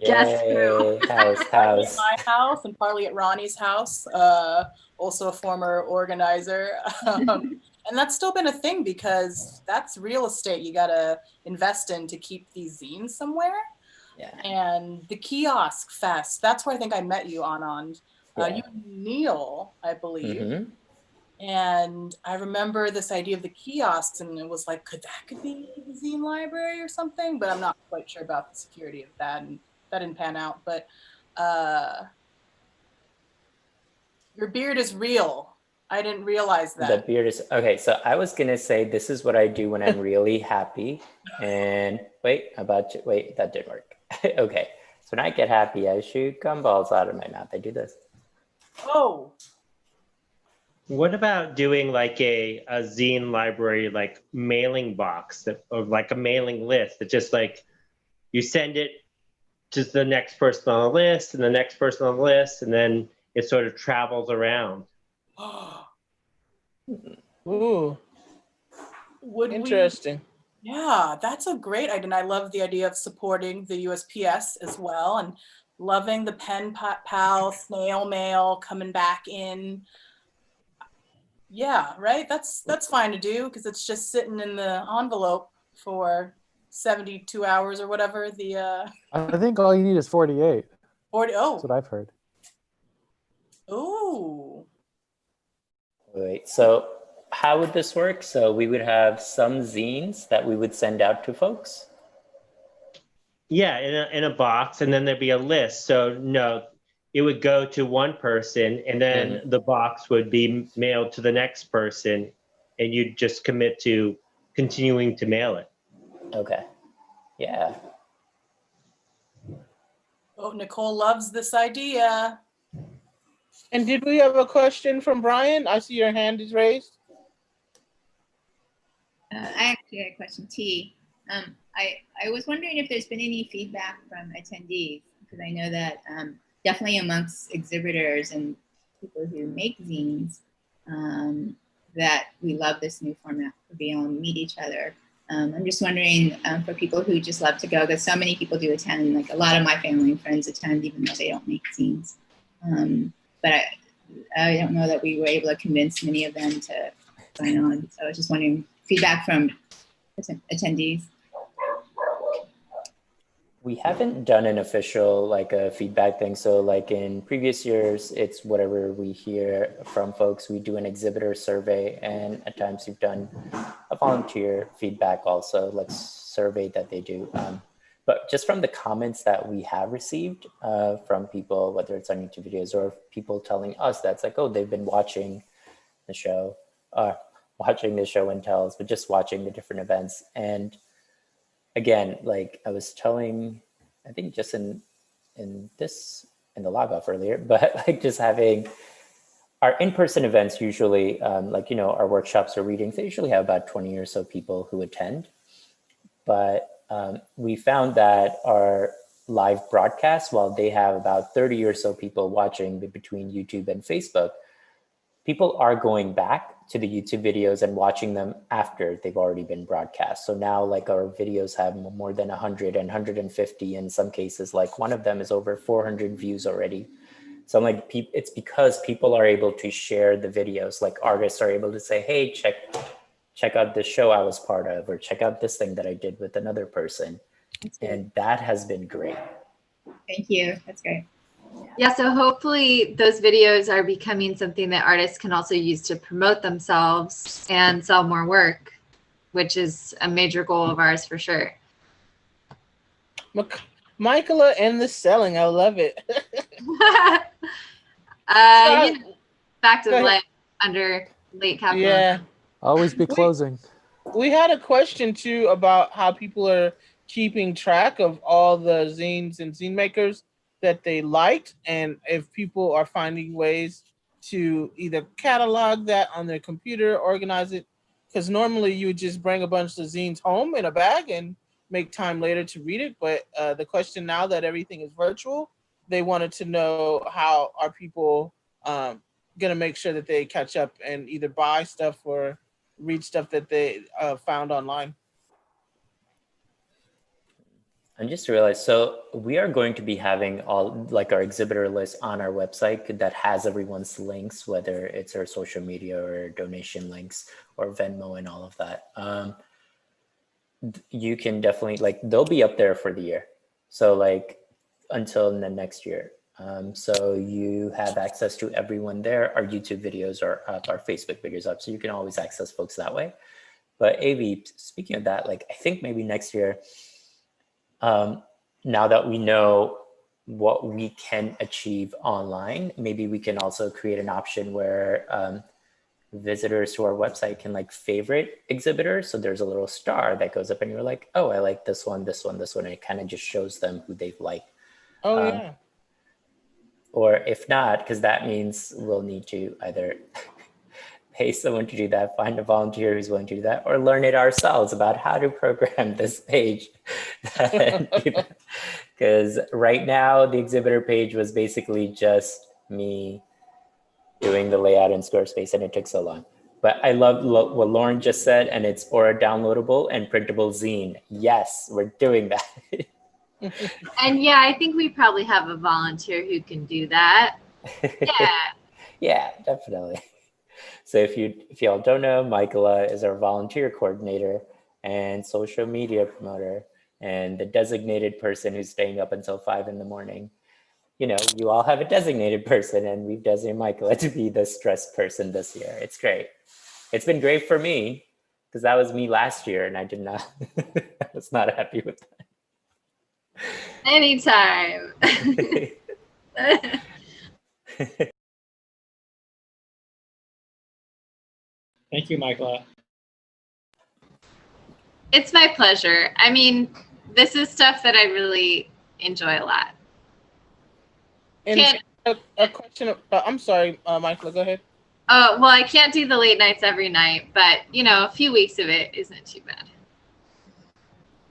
guess who? House. Partly at my house and partly at Ronnie's house, also a former organizer. And that's still been a thing because that's real estate you gotta invest in to keep these zines somewhere. Yeah. And the kiosk fest, that's where I think I met you, Anand. You and Neil, I believe. Mm-hmm. And I remember this idea of the kiosks, and it was like, could be the zine library or something? But I'm not quite sure about the security of that, and that didn't pan out. But your beard is real. I didn't realize that. The beard is okay. So I was gonna say this is what I do when I'm really happy. And wait, that didn't work. Okay, so when I get happy, I shoot gumballs out of my mouth. I do this. Oh. What about doing like a zine library, like mailing box or like a mailing list that just like you send it to the next person on the list and the next person on the list, and then it sort of travels around. Ooh. Interesting. Yeah, that's a great idea. And I love the idea of supporting the USPS as well, and loving the pen pal snail mail coming back in. Yeah, right. That's fine to do because it's just sitting in the envelope for 72 hours or whatever. I think all you need is 48. 40. Oh, that's what I've heard. Ooh. Wait, so how would this work? So we would have some zines that we would send out to folks? Yeah, in a box, and then there'd be a list. So no, it would go to one person, and then the box would be mailed to the next person, and you'd just commit to continuing to mail it. Okay. Yeah. Oh, Nicole loves this idea. And did we have a question from Brian? I see your hand is raised. I actually had a question, T. I was wondering if there's been any feedback from attendees, because I know that definitely amongst exhibitors and people who make zines, that we love this new format for being able to meet each other. I'm just wondering for people who just love to go, because so many people do attend, like a lot of my family and friends attend even though they don't make zines. But I don't know that we were able to convince many of them to sign on. So I was just wondering feedback from attendees. We haven't done an official like a feedback thing. So like in previous years, it's whatever we hear from folks. We do an exhibitor survey, and at times we've done a volunteer feedback also, like survey that they do. But just from the comments that we have received from people, whether it's on YouTube videos or people telling us that's like, oh, they've been watching the show, and tells, but just watching the different events. And again, like I was telling, I think just in the LogOff earlier, but like just having our in-person events usually, like, you know, our workshops or readings, they usually have about 20 or so people who attend. But we found that our live broadcasts, while they have about 30 or so people watching between YouTube and Facebook, people are going back to the YouTube videos and watching them after they've already been broadcast. So now like our videos have more than 100 and 150 in some cases, like one of them is over 400 views already. So I'm like, it's because people are able to share the videos, like artists are able to say, hey, check out this show I was part of, or check out this thing that I did with another person. And that has been great. Thank you, that's great. Yeah, so hopefully those videos are becoming something that artists can also use to promote themselves and sell more work, which is a major goal of ours for sure. Michaela and the selling. I love it. You know, fact Go of ahead. life under late capitalism. Yeah. Always be closing. We had a question too about how people are keeping track of all the zines and zine makers that they liked, and if people are finding ways to either catalog that on their computer, organize it, because normally you would just bring a bunch of zines home in a bag and make time later to read it. But the question now that everything is virtual, they wanted to know how are people going to make sure that they catch up and either buy stuff or read stuff that they found online. I just realized, so we are going to be having all like our exhibitor list on our website that has everyone's links, whether it's our social media or donation links or Venmo and all of that. You can definitely, like, they'll be up there for the year. So like until the next year. So you have access to everyone there. Our YouTube videos are up, our Facebook videos up. So you can always access folks that way. But AV, speaking of that, like I think maybe next year, now that we know what we can achieve online, maybe we can also create an option where visitors to our website can like favorite exhibitors. So there's a little star that goes up and you're like, oh, I like this one, this one, this one. And it kind of just shows them who they've liked. Oh, yeah. Or if not, because that means we'll need to either pay someone to do that, find a volunteer who's willing to do that, or learn it ourselves about how to program this page. Because right now, the exhibitor page was basically just me doing the layout in Squarespace, and it took so long. But I love what Lauren just said, and it's for a downloadable and printable zine. Yes, we're doing that. And yeah, I think we probably have a volunteer who can do that. Yeah. Yeah, definitely. So if y'all don't know, Michaela is our volunteer coordinator and social media promoter and the designated person who's staying up until 5 a.m. You know, you all have a designated person, and we've designated Michaela to be the stressed person this year. It's great. It's been great for me because that was me last year, and I was not happy with that. Anytime. Thank you, Michaela. It's my pleasure. I mean, this is stuff that I really enjoy a lot. And a question. I'm sorry, Michaela, go ahead. Oh, well, I can't do the late nights every night, but, you know, a few weeks of it isn't too bad.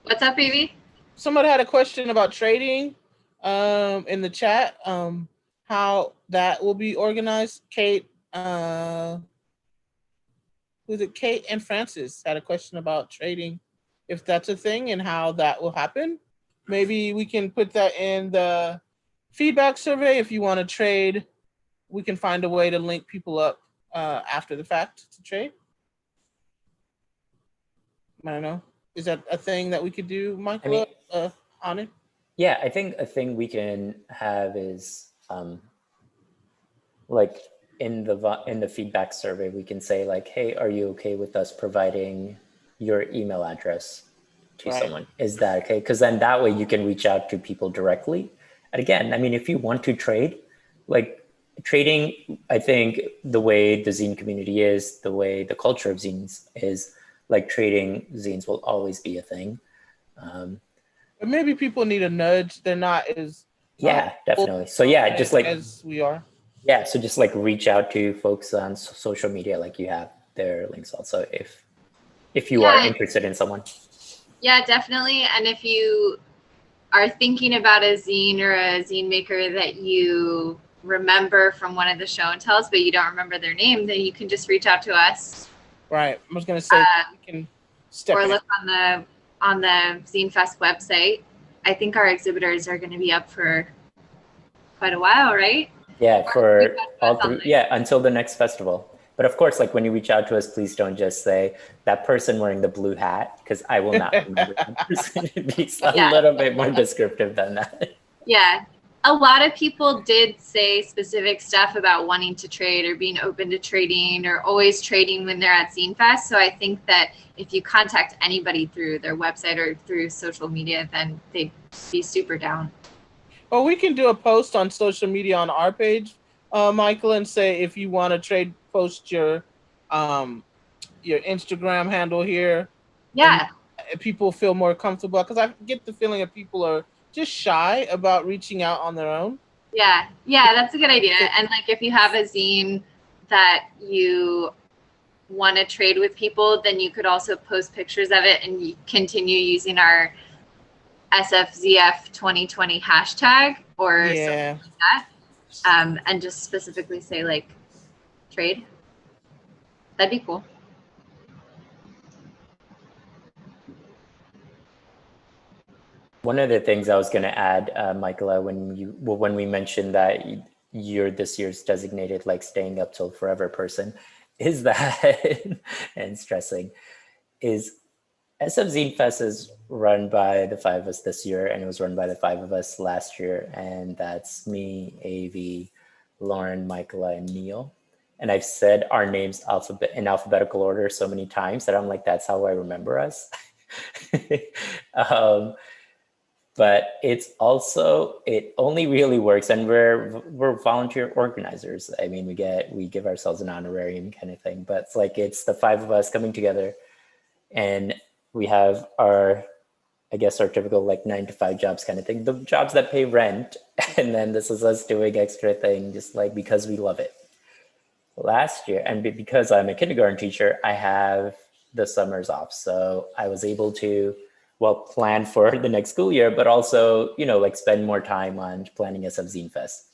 What's up, baby? Somebody had a question about trading in the chat, how that will be organized. Kate, who's it? Kate and Francis had a question about trading, if that's a thing and how that will happen. Maybe we can put that in the feedback survey. If you want to trade, we can find a way to link people up after the fact to trade. I don't know. Is that a thing that we could do, Michael, on it? Yeah, I think a thing we can have is like in the feedback survey, we can say like, hey, are you okay with us providing your email address to someone? Is that okay? Because then that way you can reach out to people directly. And again, I mean, if you want to trade, like trading, I think the way the zine community is, the way the culture of zines is, like trading zines will always be a thing. But maybe people need a nudge. They're not as definitely. So yeah, just like as we are. Yeah, so just like reach out to folks on social media, like you have their links also if you are interested in someone. Yeah, definitely. And if you are thinking about a zine or a zine maker that you remember from one of the show and tells, but you don't remember their name, then you can just reach out to us. Right. I was going to say we can step or look on the Zine Fest website. I think our exhibitors are going to be up for quite a while, right? Yeah, for all three. Yeah, until the next festival. But of course, like when you reach out to us, please don't just say that person wearing the blue hat, because I will not remember that person. Be a little bit more descriptive than that. Yeah. a lot of people did say specific stuff about wanting to trade or being open to trading or always trading when they're at Zine Fest. So I think that if you contact anybody through their website or through social media, then they'd be super down. Or we can do a post on social media on our page, Michael, and say if you want to trade, post your Instagram handle here. Yeah. And people feel more comfortable, because I get the feeling that people are just shy about reaching out on their own. Yeah, that's a good idea. And like if you have a zine that you want to trade with people, then you could also post pictures of it and you continue using our SFZF 2020 hashtag or something like that. And just specifically say like trade. That'd be cool. One of the things I was going to add, Michaela, when we mentioned that you're this year's designated like staying up till forever person, is that and stressing is SF Zine Fest is run by the five of us this year, and it was run by the five of us last year, and that's me, Avi, Lauren, Michaela, and Neil. And I've said our names in alphabetical order so many times that I'm like, that's how I remember us. But it's also, it only really works, and we're volunteer organizers. I mean, we give ourselves an honorarium kind of thing, but it's the five of us coming together, and we have our typical like 9 to 5 jobs kind of thing, the jobs that pay rent, and then this is us doing extra thing just like because we love it. Last year, and because I'm a kindergarten teacher, I have the summers off, so I was able to plan for the next school year, but also, spend more time on planning SF Zine Fest.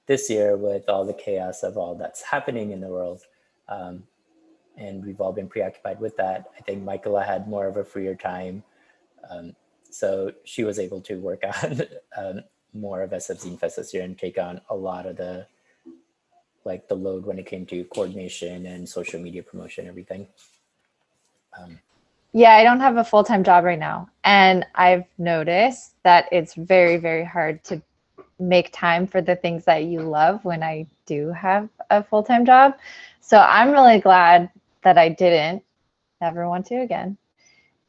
This year, with all the chaos of all that's happening in the world, and we've all been preoccupied with that, I think Michaela had more of a freer time. So she was able to work on more of SF Zine Fest this year and take on a lot of the load when it came to coordination and social media promotion, everything. Yeah, I don't have a full-time job right now. And I've noticed that it's very, very hard to make time for the things that you love when I do have a full-time job. So I'm really glad that I didn't. Never want to again.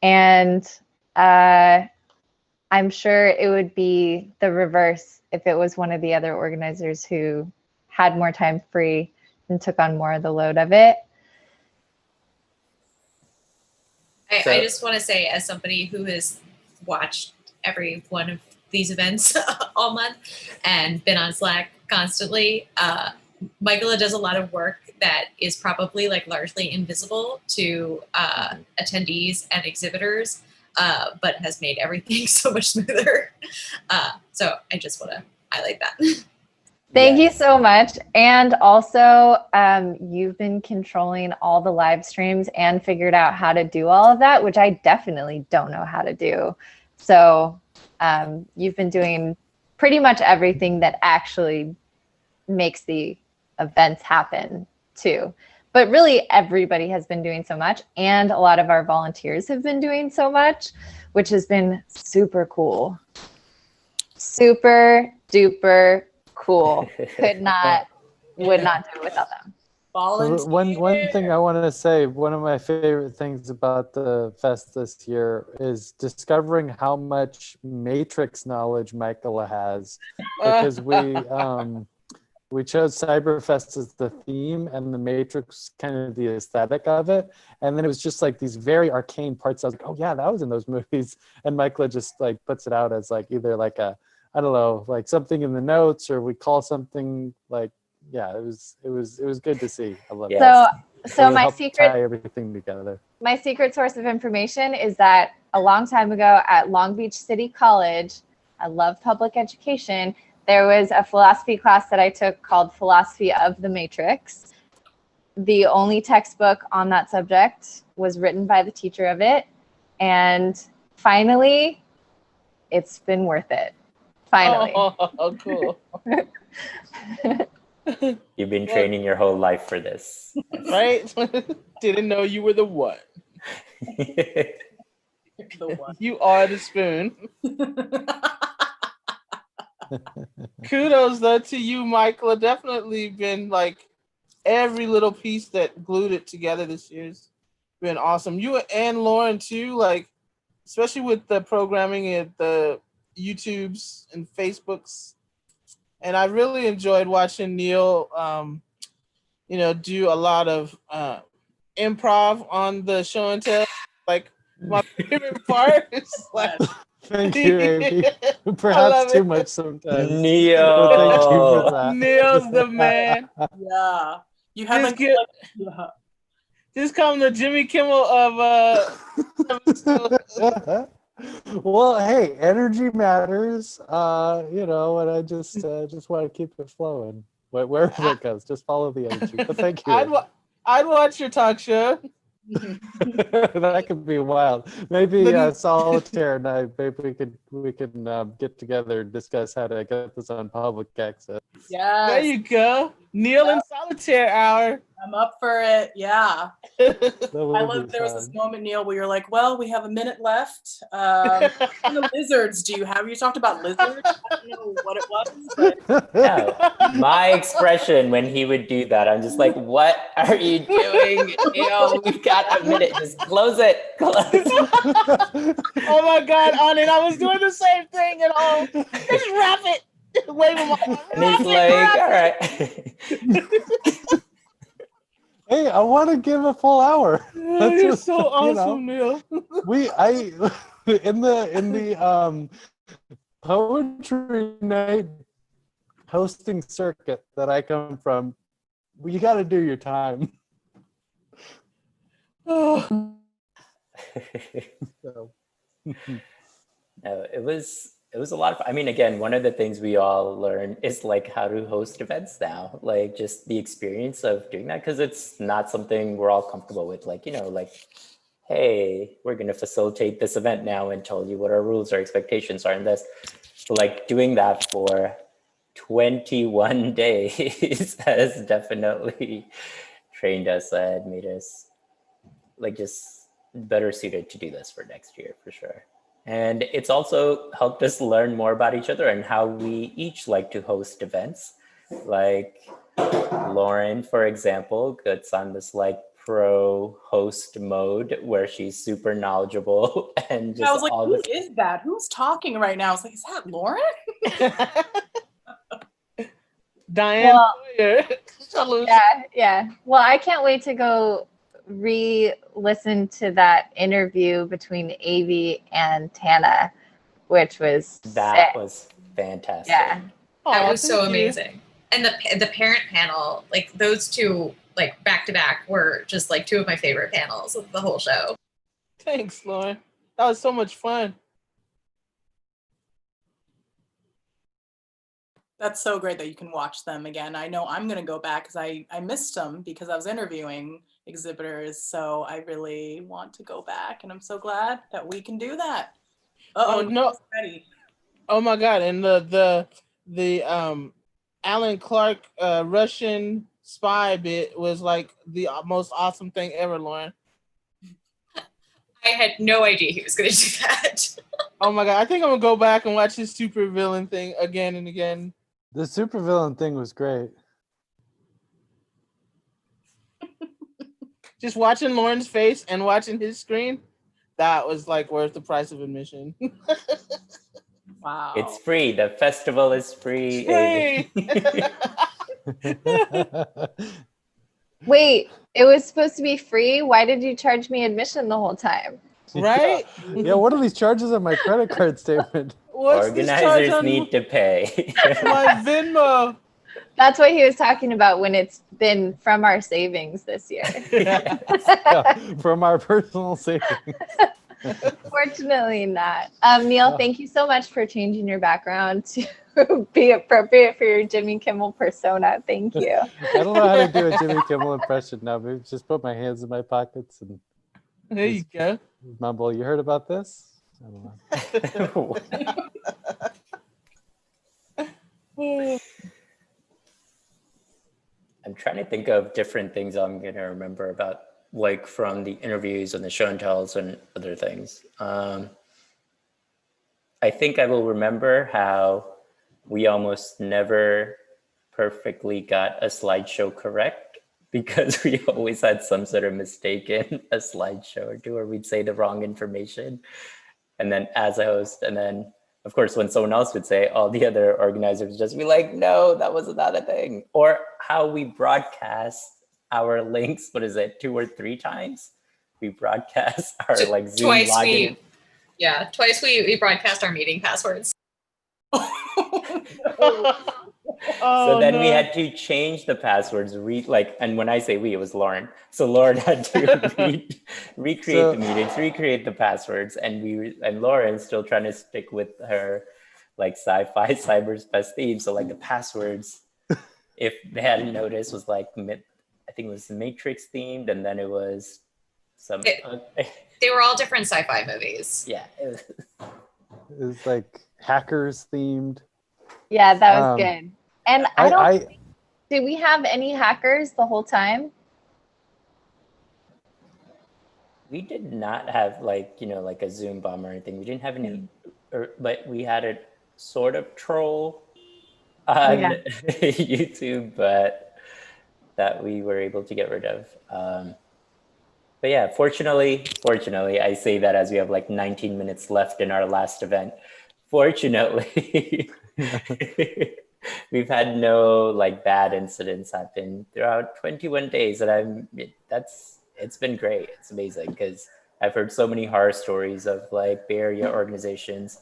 And I'm sure it would be the reverse if it was one of the other organizers who had more time free and took on more of the load of it. I just want to say, as somebody who has watched every one of these events all month and been on Slack constantly, Michaela does a lot of work that is probably largely invisible to attendees and exhibitors, but has made everything so much smoother. So I just want to highlight that. Thank you so much. And also, you've been controlling all the live streams and figured out how to do all of that, which I definitely don't know how to do. So you've been doing pretty much everything that actually makes the events happen too. But really, everybody has been doing so much, and a lot of our volunteers have been doing so much, which has been super cool. Super duper cool. Would not do it without them. One thing I want to say, one of my favorite things about the fest this year is discovering how much Matrix knowledge Michaela has, because we chose Cyberfest as the theme, and the Matrix kind of the aesthetic of it. And then it was just these very arcane parts. I was like, oh yeah, that was in those movies. And Michaela just puts it out as either I don't know, something in the notes, or we call something yeah, it was good to see. I love it. So really my secret, tie everything together. My secret source of information is that a long time ago at Long Beach City College, I love public education, there was a philosophy class that I took called Philosophy of the Matrix. The only textbook on that subject was written by the teacher of it. And finally, it's been worth it. Finally. Oh, cool. You've been training your whole life for this. Right? Didn't know you were the one. You are the spoon. Kudos though to you, Michael. Definitely been like every little piece that glued it together this year's been awesome. You and Lauren too, like especially with the programming and the YouTubes and Facebooks. And I really enjoyed watching Neil, do a lot of improv on the show and tell. Like my favorite part is like, Thank you, Amy. I Perhaps love too it. much sometimes. Neo. But thank you for that. Neil's the man. Yeah. You Just haven't get- yeah. Just come the Jimmy Kimmel of Well, hey, energy matters. And I just want to keep it flowing. Wherever it goes, just follow the energy. But thank you. I'd watch your talk show. That could be wild. Maybe Solitaire and I, maybe we can get together and discuss how to get this on public access. Yes. There you go. Neil and Solitaire Hour. I'm up for it. Yeah. That I would love be there was this fun. moment, Neil, where you're like, well, we have a minute left. What kind of lizards do you have? You talked about lizards. I don't know what it was, but No, my expression when he would do that, I'm just like, what are you doing? We've got a minute. Just close it. Close it. Oh my God, Anin, I was doing the same thing and all. Just wrap it. Wave him off. And he's like, all right. Hey, I want to give a full hour. Oh, you're so awesome, Neil. In the poetry night hosting circuit that I come from, you got to do your time. Oh. So. No, it was a lot of fun. I mean, again, one of the things we all learn is like how to host events now, like just the experience of doing that, because it's not something we're all comfortable with. Like, hey, we're going to facilitate this event now and tell you what our rules or expectations are in this. But like doing that for 21 days has definitely trained us and made us like just better suited to do this for next year for sure. And it's also helped us learn more about each other and how we each like to host events. Like Lauren, for example, gets on this like pro host mode where she's super knowledgeable and just I was like, who is that? Who's talking right now? I was like, is that Lauren? Diane Sawyer. Yeah. Well, I can't wait to go re-listen to that interview between Avi and Tana, which was that sick. was fantastic. Yeah. That was so amazing. And the parent panel, like those two, like back to back, were just like two of my favorite panels of the whole show. Thanks, Lauren. That was so much fun. That's so great that you can watch them again. I know I'm going to go back because I missed them because I was interviewing exhibitors. So I really want to go back, and I'm so glad that we can do that. Oh no! Ready. Oh my God! And the Alan Clark Russian spy bit was like the most awesome thing ever, Lauren. I had no idea he was going to do that. Oh my God! I think I'm gonna go back and watch his supervillain thing again and again. The supervillain thing was great. Just watching Lauren's face and watching his screen, that was like worth the price of admission. Wow. It's free. The festival is free. Wait, it was supposed to be free? Why did you charge me admission the whole time? Right? Yeah, what are these charges on my credit card statement? Organizers need to pay. My Venmo. That's what he was talking about when it's been from our savings this year. Yeah, from our personal savings. Fortunately not. Neil, thank you so much for changing your background to be appropriate for your Jimmy Kimmel persona. Thank you. I don't know how to do a Jimmy Kimmel impression now. Maybe just put my hands in my pockets and there you go. Mumble, you heard about this? I don't know. I'm trying to think of different things I'm going to remember about, like from the interviews and the show and tells and other things. I think I will remember how we almost never perfectly got a slideshow correct because we always had some sort of mistake in a slideshow or two, or we'd say the wrong information. And then as a host, and then of course, when someone else would say, all the other organizers would just be like, no, that was not a thing. Or how we broadcast our links, what is it, 2 or 3 times? We broadcast our like Zoom Twice login. twice we broadcast our meeting passwords. So then we had to change the passwords, and when I say we, it was Lauren. So Lauren had to recreate the meetings, recreate the passwords, and Lauren's still trying to stick with her like sci-fi cyberspace theme. So like the passwords, if they hadn't noticed, was like, I think it was Matrix themed, and then it was some. They were all different sci-fi movies. Yeah. It was like hackers themed. Yeah, that was good. And I don't think, did we have any hackers the whole time? We did not have like a Zoom bomb or anything. We didn't have any, but we had a sort of troll on YouTube, but that we were able to get rid of. But yeah, fortunately, I say that as we have like 19 minutes left in our last event. Fortunately, we've had no like bad incidents happen throughout 21 days, and it's been great. It's amazing because I've heard so many horror stories of like Bay Area organizations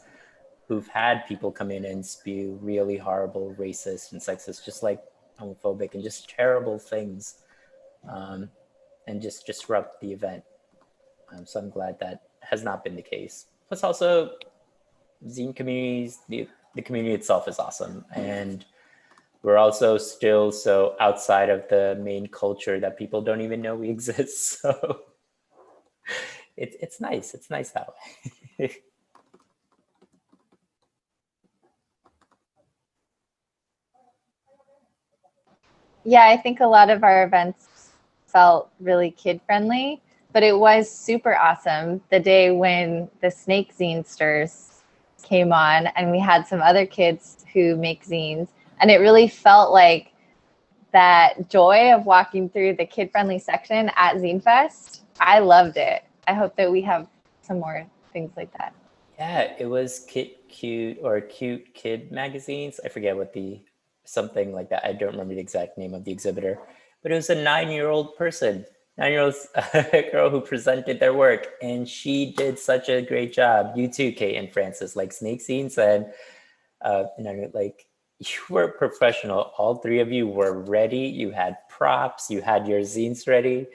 who've had people come in and spew really horrible, racist and sexist, just like homophobic and just terrible things, and just disrupt the event. So I'm glad that has not been the case. Plus also, zine communities, the community itself is awesome. And we're also still so outside of the main culture that people don't even know we exist. So it's nice. It's nice that way. Yeah, I think a lot of our events felt really kid friendly, but it was super awesome the day when the Snake Zinesters came on and we had some other kids who make zines, and it really felt like that joy of walking through the kid friendly section at Zine Fest. I loved it. I hope that we have some more things like that. Yeah, it was cute kid magazines. I forget what something like that. I don't remember the exact name of the exhibitor, but it was a 9-year-old person, 9-year-old girl who presented their work, and she did such a great job. You too, Kate and Francis, like Snake Scenes, and like you were professional. All 3 of you were ready. You had props, you had your zines ready,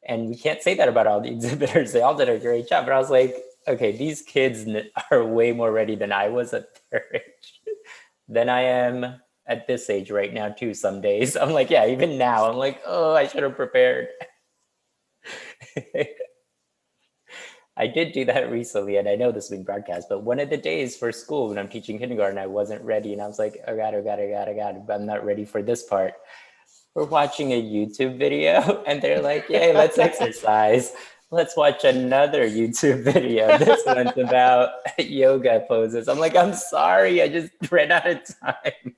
and we can't say that about all the exhibitors. They all did a great job. But I was like, okay, these kids are way more ready than I was at their age, than I am at this age right now too. Some days I'm like, yeah, even now I'm like, oh, I should have prepared. I did do that recently, and I know this is being broadcast, but one of the days for school when I'm teaching kindergarten, I wasn't ready, and I was like, oh God, I'm not ready for this part. We're watching a YouTube video, and they're like, yay, let's exercise. Let's watch another YouTube video. This one's about yoga poses. I'm like, I'm sorry, I just ran out of time.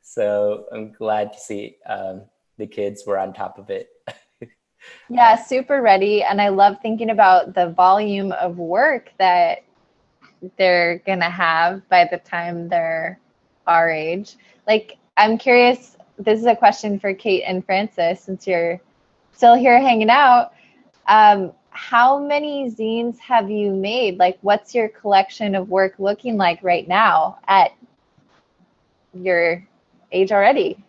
So I'm glad to see the kids were on top of it. Yeah, super ready. And I love thinking about the volume of work that they're going to have by the time they're our age. Like, I'm curious, this is a question for Kate and Francis, since you're still here hanging out. How many zines have you made? Like, what's your collection of work looking like right now at your age already?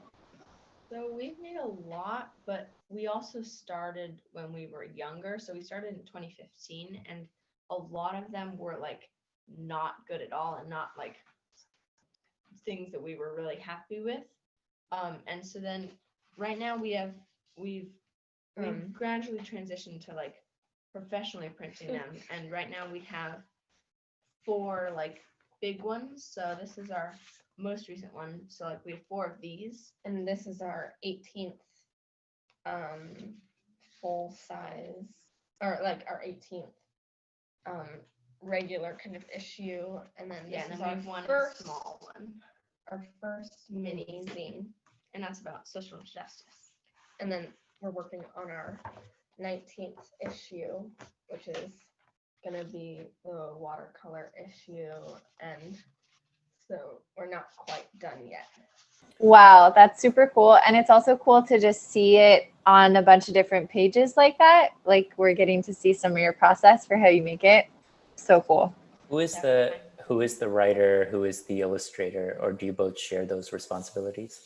So we've made a lot, but we also started when we were younger. So we started in 2015, and a lot of them were like not good at all and not like things that we were really happy with. And so then right now we've gradually transitioned to like professionally printing them. And right now we have 4 like big ones. So this is our most recent one. So like we have 4 of these. And this is our 18th full size, or like our 18th regular kind of issue, and then Yeah, this and is then our we've one first small one. our first mini zine, And that's about social justice. and then we're working on our 19th issue, which is gonna be the watercolor issue, and so we're not quite done yet. Wow, that's super cool. And it's also cool to just see it on a bunch of different pages like that. Like we're getting to see some of your process for how you make it. So cool. Who is the writer? Who is the illustrator? Or do you both share those responsibilities?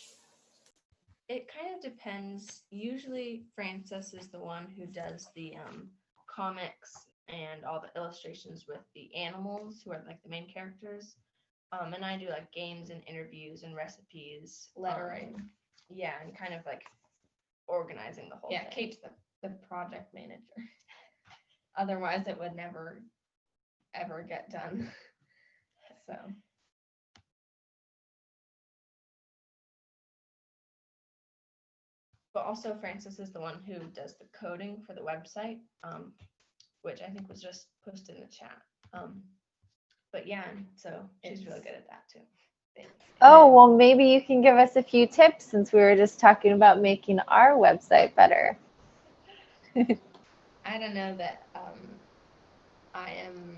It kind of depends. Usually Frances is the one who does the comics and all the illustrations with the animals who are like the main characters. And I do like games and interviews and recipes, Lettering. yeah, and kind of like organizing the whole Yeah, thing. Kate's the project manager. Otherwise, it would never ever get done. So. But also Frances is the one who does the coding for the website, which I think was just posted in the chat. But yeah, and so she's really good at that too. Oh, well, maybe you can give us a few tips since we were just talking about making our website better. I don't know that I am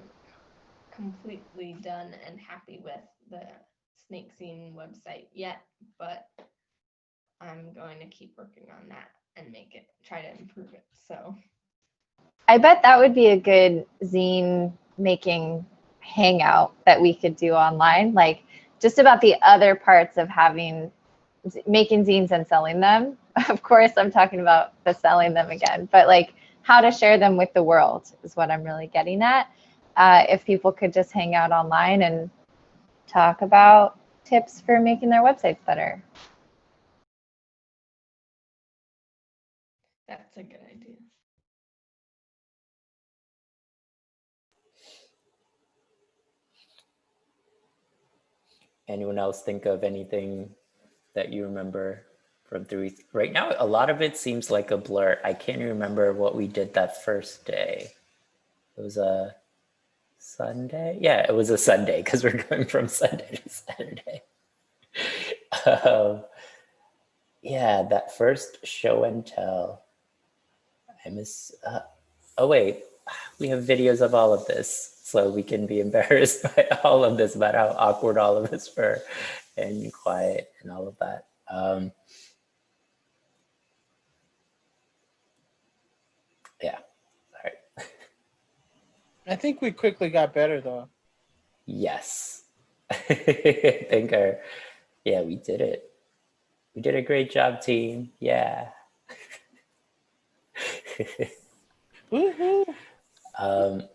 completely done and happy with the Snake Scene website yet, but I'm going to keep working on that and try to improve it. So I bet that would be a good zine making hangout that we could do online, like just about the other parts of making zines and selling them. Of course, I'm talking about the selling them again, but like how to share them with the world is what I'm really getting at. If people could just hang out online and talk about tips for making their websites better. that's a good idea. Anyone else think of anything that you remember from 3? Right now, a lot of it seems like a blur. I can't remember what we did that first day. It was a Sunday? Yeah, it was a Sunday because we're going from Sunday to Saturday. Yeah, that first show and tell. I miss. Oh, wait. We have videos of all of this, so we can be embarrassed by all of this about how awkward all of us were and quiet and all of that. Yeah. All right. I think we quickly got better though. Yes. I think yeah, we did it. We did a great job, team. Yeah. Woohoo! I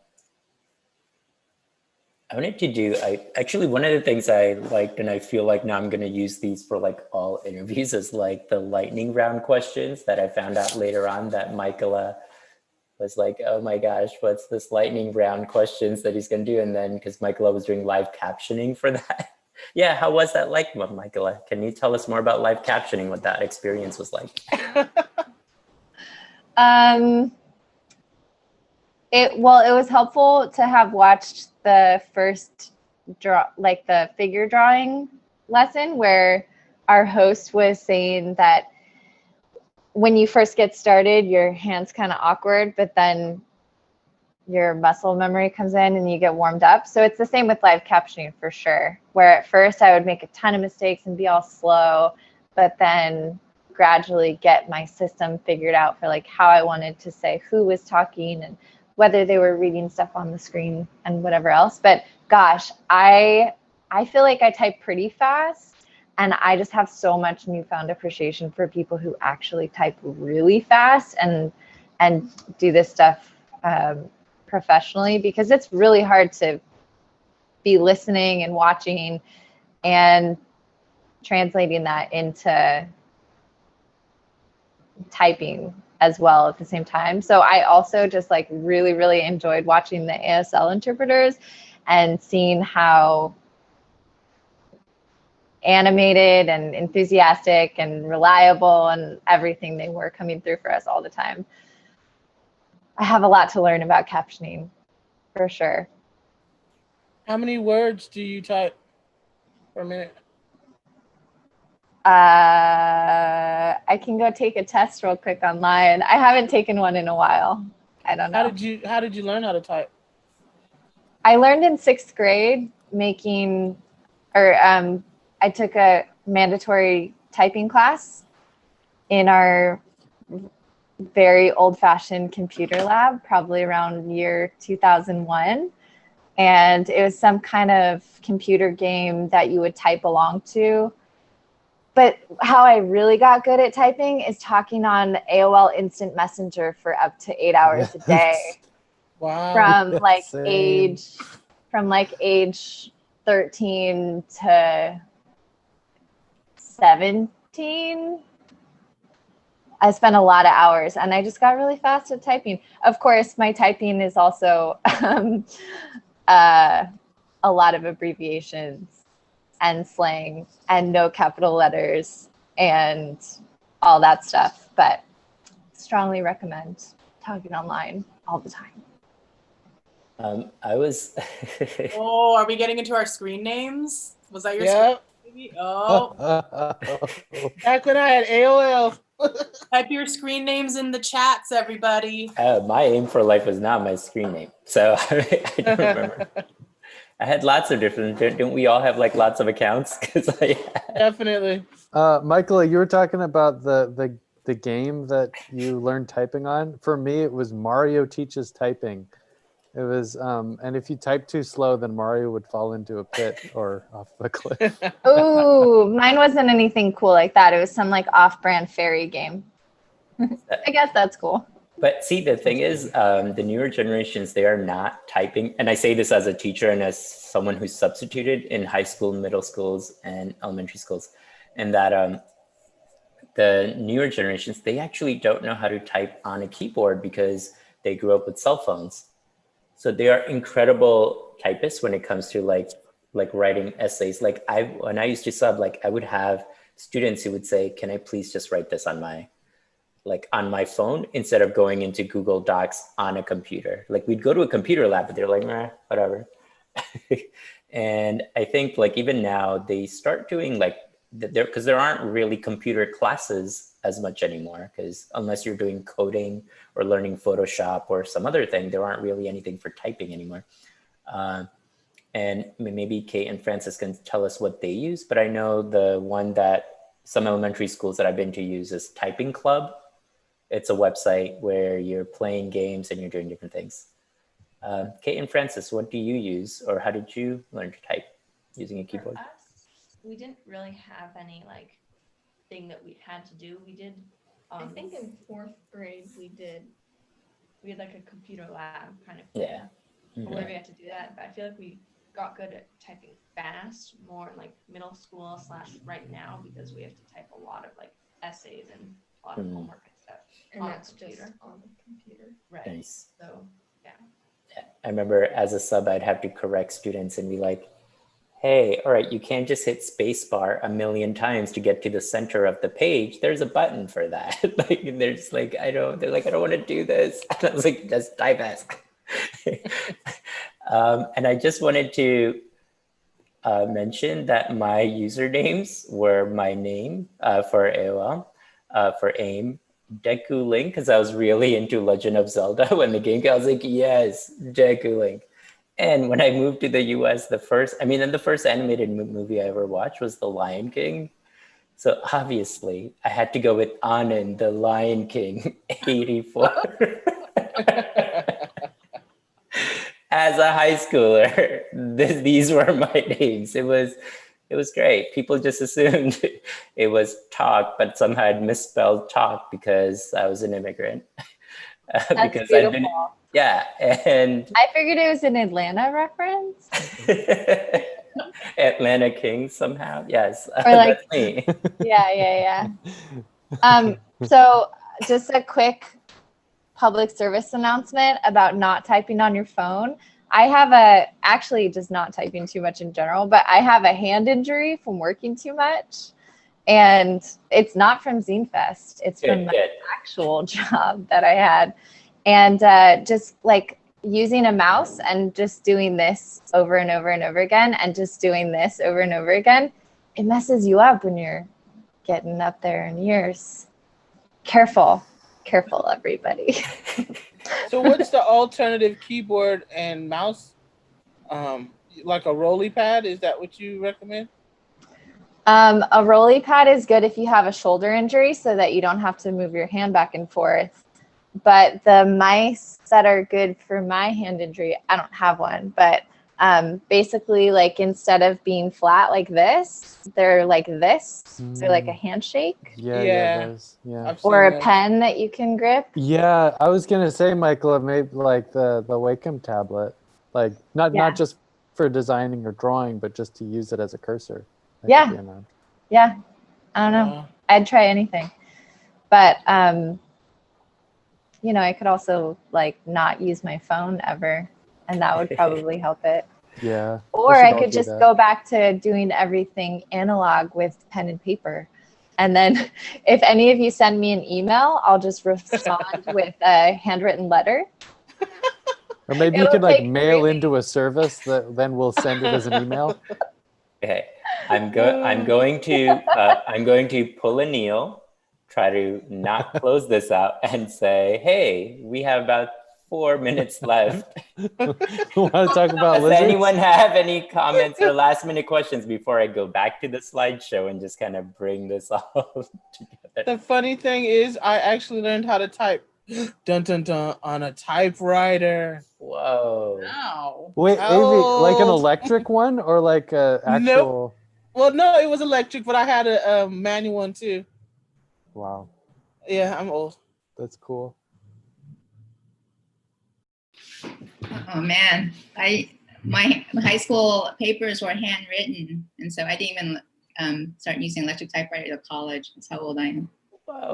wanted to do, actually, one of the things I liked, and I feel like now I'm going to use these for like all interviews, is like the lightning round questions that I found out later on that Michaela was like, oh my gosh, what's this lightning round questions that he's going to do? And then because Michaela was doing live captioning for that. Yeah, how was that like, Michaela? Can you tell us more about live captioning, what that experience was like? It was helpful to have watched the first like the figure drawing lesson where our host was saying that when you first get started, your hand's kind of awkward, but then your muscle memory comes in and you get warmed up. So it's the same with live captioning for sure, where at first I would make a ton of mistakes and be all slow, but then gradually get my system figured out for like how I wanted to say who was talking and whether they were reading stuff on the screen and whatever else. But gosh, I feel like I type pretty fast, and I just have so much newfound appreciation for people who actually type really fast and do this stuff professionally, because it's really hard to be listening and watching and translating that into typing as well at the same time. So I also just like really enjoyed watching the ASL interpreters and seeing how animated and enthusiastic and reliable and everything they were coming through for us all the time. I have a lot to learn about captioning for sure. How many words do you type per minute? I can go take a test real quick online. I haven't taken one in a while. I don't know. How did you learn how to type? I learned in 6th grade I took a mandatory typing class in our very old-fashioned computer lab, probably around year 2001. And it was some kind of computer game that you would type along to. But how I really got good at typing is talking on AOL Instant Messenger for up to 8 hours a day. Wow. From age 13 to 17. I spent a lot of hours and I just got really fast at typing. Of course, my typing is also a lot of abbreviations and slang and no capital letters and all that stuff, but strongly recommend talking online all the time. I was. Oh, are we getting into our screen names? Was that your Yep. screen name? Oh. Back when I had AOL. Type your screen names in the chats, everybody. My aim for life was not my screen name, so I don't remember. I had lots of different. Don't we all have like lots of accounts? Definitely. Michaela, you were talking about the game that you learned typing on. For me, it was Mario Teaches Typing. It was, and if you type too slow, then Mario would fall into a pit or off the cliff. Ooh, mine wasn't anything cool like that. It was some like off-brand fairy game. I guess that's cool. But see, the thing is, the newer generations, they are not typing. And I say this as a teacher and as someone who's substituted in high school, middle schools, and elementary schools, and that the newer generations, they actually don't know how to type on a keyboard because they grew up with cell phones. So they are incredible typists when it comes to like writing essays. Like when I used to sub, like I would have students who would say, "Can I please just write this on my phone instead of going into Google Docs on a computer?" Like we'd go to a computer lab, but they're like, "Meh, whatever." And I think like even now they start doing like because there aren't really computer classes as much anymore, because unless you're doing coding or learning Photoshop or some other thing, there aren't really anything for typing anymore. And maybe Kate and Francis can tell us what they use, but I know the one that some elementary schools that I've been to use is Typing Club. It's a website where you're playing games and you're doing different things. Kate and Francis, what do you use, or how did you learn to type using a keyboard? For us, we didn't really have any like thing that we had to do. We did, I think in 4th grade we had like a computer lab kind of thing. Yeah. Mm-hmm. Where we had to do that, but I feel like we got good at typing fast more in like middle school / right now, because we have to type a lot of like essays and a lot of homework and stuff. And that's just on the computer. Right. Nice. So yeah. I remember as a sub, I'd have to correct students and be like, "Hey, all right, you can't just hit spacebar a million times to get to the center of the page. There's a button for that." Like, they're just like, "I don't want to do this." And I was like, "Just type fast." And I just wanted to mention that my usernames were my name for AOL, for AIM, Deku Link, because I was really into Legend of Zelda when the game came. I was like, yes, Deku Link. And when I moved to the US, the first animated movie I ever watched was The Lion King. So obviously I had to go with Anand, The Lion King, 84. As a high schooler, these were my names. It was great. People just assumed it was talk, but somehow I'd misspelled talk because I was an immigrant. That's because beautiful. And I figured it was an Atlanta reference. Atlanta King somehow. Yes, Or like, that's me. Yeah. So just a quick public service announcement about not typing on your phone. I have actually just not typing too much in general, but I have a hand injury from working too much. And it's not from Zine Fest. It's from my actual job that I had. And just like using a mouse and just doing this over and over and over again and just doing this over and over again, it messes you up when you're getting up there in years. Careful, everybody. So what's the alternative keyboard and mouse? Like a rolly pad? Is that what you recommend? A rolly pad is good if you have a shoulder injury so that you don't have to move your hand back and forth. But the mice that are good for my hand injury, I don't have one, but basically like instead of being flat like this, they're like this. They're like a handshake. Yeah, those, yeah. I've seen Or a those. pen that you can grip. Yeah, I was gonna say, Michael, maybe like the Wacom tablet, like not just for designing or drawing, but just to use it as a cursor. That Yeah. could be an option. Yeah, I don't know. I'd try anything, but you know, I could also like not use my phone ever, and that would probably help it. Yeah. Or I could just go back to doing everything analog with pen and paper. And then if any of you send me an email, I'll just respond with a handwritten letter. Or maybe you could like mail into a service that then we'll send it as an email. Okay, I'm going to pull a Neil, try to not close this out, and say, hey, we have about 4 minutes left. Want to talk about Does lizards? anyone have any comments or last minute questions before I go back to the slideshow and just kind of bring this all together? The funny thing is, I actually learned how to type dun dun dun on a typewriter. Whoa. Wow. Wait, Avi, like an electric one or like a actual? Nope. Well, no, it was electric, but I had a manual one too. Wow. Yeah, I'm old. That's cool. Oh man, my high school papers were handwritten, and so I didn't even start using electric typewriter till college. That's how old I am.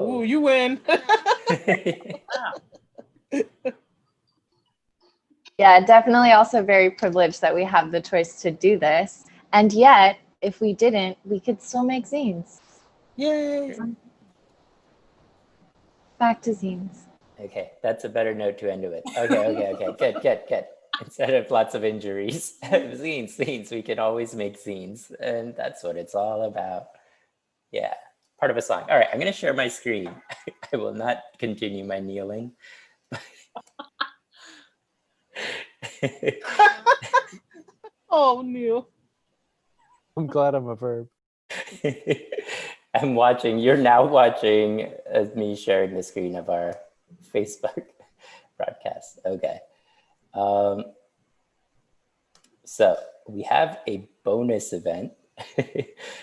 Ooh, you win. Yeah, definitely also very privileged that we have the choice to do this. And yet, if we didn't, we could still make zines. Yay. Back to zines. Okay, that's a better note to end it with. Okay, good. Instead of lots of injuries, zines, we can always make zines. And that's what it's all about. Yeah, part of a song. All right, I'm gonna share my screen. I will not continue my kneeling. Oh, Neil. I'm glad I'm a verb. You're now watching me sharing the screen of our Facebook broadcast. Okay. So we have a bonus event.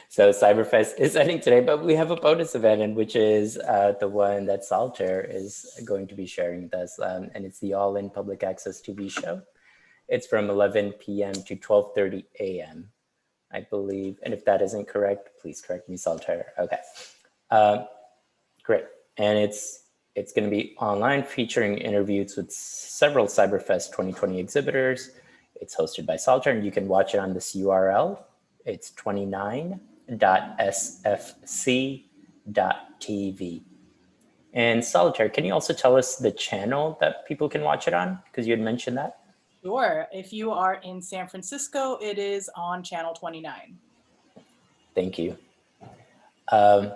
So Cyberfest is ending today, but we have a bonus event, and which is the one that Solitaire is going to be sharing with us, and it's the All-In Public Access TV show. It's from 11 p.m. to 12:30 a.m. I believe, and if that isn't correct, please correct me, Solitaire. Okay, great, and it's going to be online, featuring interviews with several Cyberfest 2020 exhibitors. It's hosted by Solitaire, and you can watch it on this URL. It's 29.sfc.tv. And Solitaire, can you also tell us the channel that people can watch it on? Because you had mentioned that. Sure. If you are in San Francisco, it is on channel 29. Thank you. I'm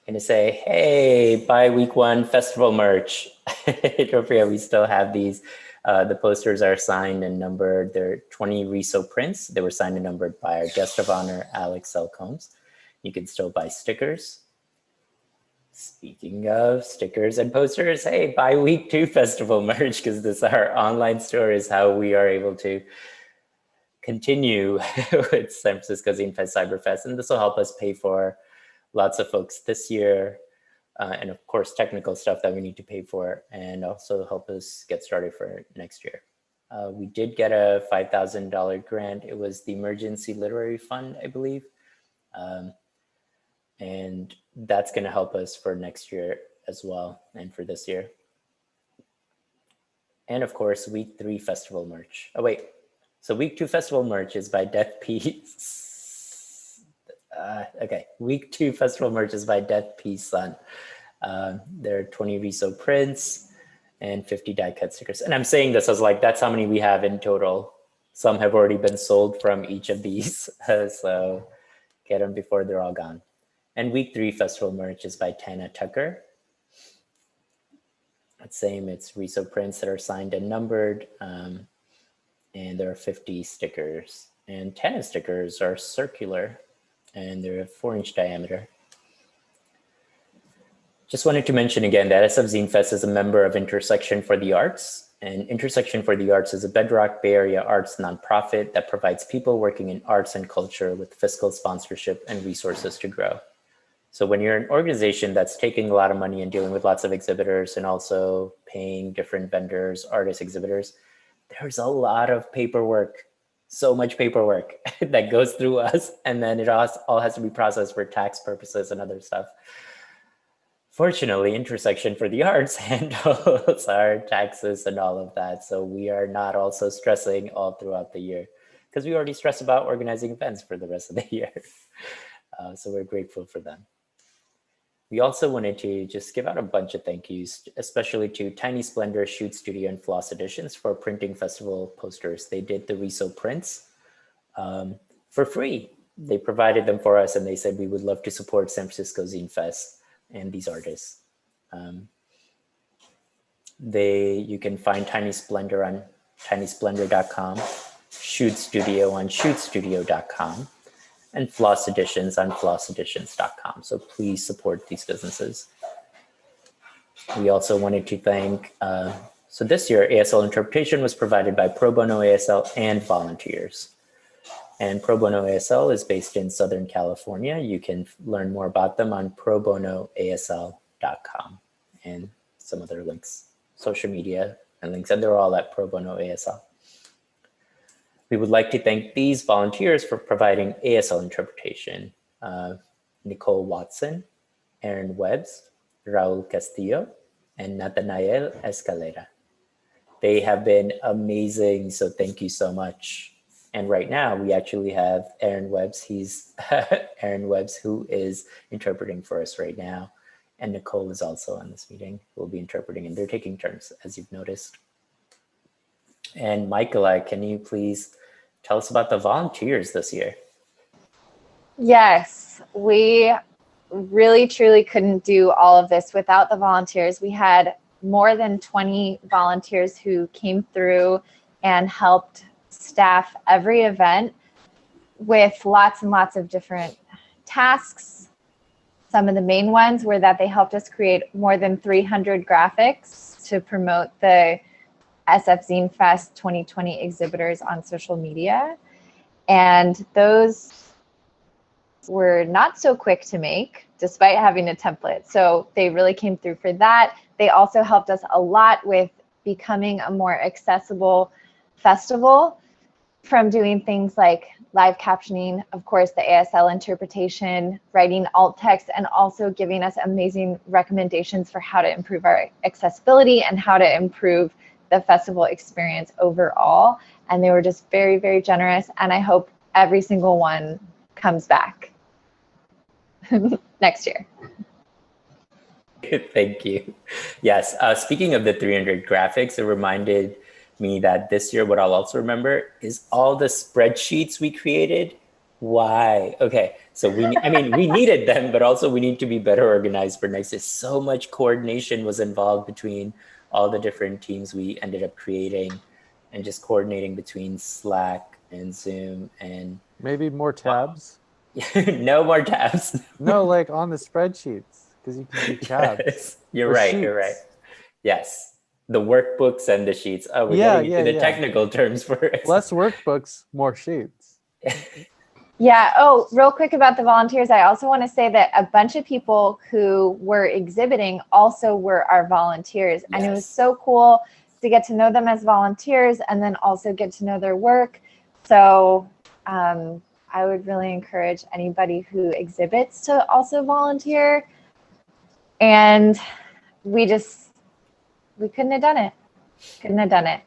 gonna say, hey, buy week 1 festival merch. Don't forget, we still have these. The posters are signed and numbered. They're 20 Riso prints. They were signed and numbered by our guest of honor, Alex L. Combs. You can still buy stickers. Speaking of stickers and posters, hey, buy week 2 festival merch, because this our online store is how we are able to continue with San Francisco Zine Fest Cyberfest. And this will help us pay for lots of folks this year. And of course, technical stuff that we need to pay for, and also help us get started for next year. We did get a $5,000 grant. It was the Emergency Literary Fund, I believe. And that's going to help us for next year as well, and for this year. And of course, week 3 festival merch. Oh, wait. So week 2 festival merch is by Death Peace. Okay, week 2 festival merch is by Death Peace Sun. There are 20 Riso prints, and 50 die cut stickers. And I'm saying this as like, that's how many we have in total. Some have already been sold from each of these. So get them before they're all gone. And week 3 festival merch is by Tana Tucker. Same, it's Riso prints that are signed and numbered. And there are 50 stickers. And 10 stickers are circular and they're a 4-inch diameter. Just wanted to mention again that SF Zine Fest is a member of Intersection for the Arts. And Intersection for the Arts is a Bedrock Bay Area arts nonprofit that provides people working in arts and culture with fiscal sponsorship and resources to grow. So when you're an organization that's taking a lot of money and dealing with lots of exhibitors and also paying different vendors, artists, exhibitors, there's a lot of paperwork, so much paperwork that goes through us. And then it all has to be processed for tax purposes and other stuff. Fortunately, Intersection for the Arts handles our taxes and all of that. So we are not also stressing all throughout the year because we already stress about organizing events for the rest of the year. So we're grateful for them. We also wanted to just give out a bunch of thank yous, especially to Tiny Splendor, Shoot Studio, and Floss Editions for printing festival posters. They did the Riso prints for free. They provided them for us and they said we would love to support San Francisco Zine Fest and these artists. You can find Tiny Splendor on tinysplendor.com, Shoot Studio on shootstudio.com, and Floss Editions on flosseditions.com. So please support these businesses. We also wanted to thank, so this year ASL interpretation was provided by Pro Bono ASL and volunteers. And Pro Bono ASL is based in Southern California. You can learn more about them on probonoasl.com and some other links, social media and links, and they're all at Pro Bono ASL. We would like to thank these volunteers for providing ASL interpretation. Nicole Watson, Erin Webbs, Raul Castillo, and Nathanael Escalera. They have been amazing, so thank you so much. And right now we actually have Aaron Webbs. He's Aaron Webbs who is interpreting for us right now. And Nicole is also on this meeting, who will be interpreting, and they're taking turns, as you've noticed. And Michaela, can you please tell us about the volunteers this year? Yes, we really truly couldn't do all of this without the volunteers. We had more than 20 volunteers who came through and helped staff every event with lots and lots of different tasks. Some of the main ones were that they helped us create more than 300 graphics to promote the SF Zine Fest 2020 exhibitors on social media. And those were not so quick to make despite having a template. So they really came through for that. They also helped us a lot with becoming a more accessible festival, from doing things like live captioning, of course, the ASL interpretation, writing alt text, and also giving us amazing recommendations for how to improve our accessibility and how to improve the festival experience overall. And they were just very, very generous. And I hope every single one comes back next year. Thank you. Yes, speaking of the 300 graphics, it reminded me that this year, what I'll also remember is all the spreadsheets we created. Why? Okay, so we needed them, but also we need to be better organized for next year. So much coordination was involved between all the different teams we ended up creating, and just coordinating between Slack and Zoom and maybe more tabs. No more tabs. No, like on the spreadsheets, because you can do tabs. Yes, you're right. Sheets. You're right. Yes. The workbooks and the sheets. Oh, we're getting into the technical terms for it. Less workbooks, more sheets. Yeah. Oh, real quick about the volunteers. I also want to say that a bunch of people who were exhibiting also were our volunteers. Yes. And it was so cool to get to know them as volunteers and then also get to know their work. So I would really encourage anybody who exhibits to also volunteer. And we couldn't have done it. Couldn't have done it.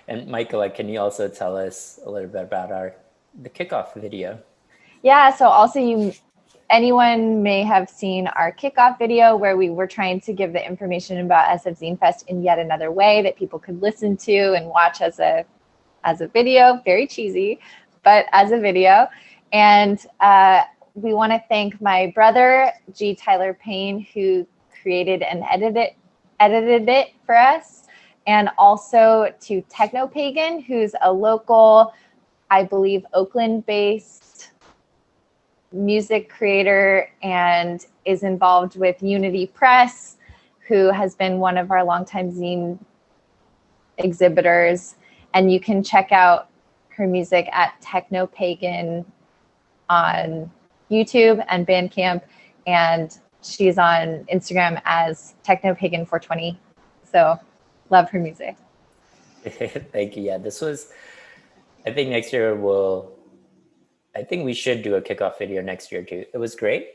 And Michaela, can you also tell us a little bit about the kickoff video? Yeah, so also you anyone may have seen our kickoff video where we were trying to give the information about SF Zine Fest in yet another way that people could listen to and watch as a video, very cheesy, but as a video. And we want to thank my brother, G. Tyler Payne, who created and edited it for us. And also to Technopagan, who's a local, I believe, Oakland-based music creator and is involved with Unity Press, who has been one of our longtime zine exhibitors. And you can check out her music at Technopagan on YouTube and Bandcamp, and she's on Instagram as Technopagan420. So love her music. Thank you. Yeah, this was, I think next year I think we should do a kickoff video next year too. It was great.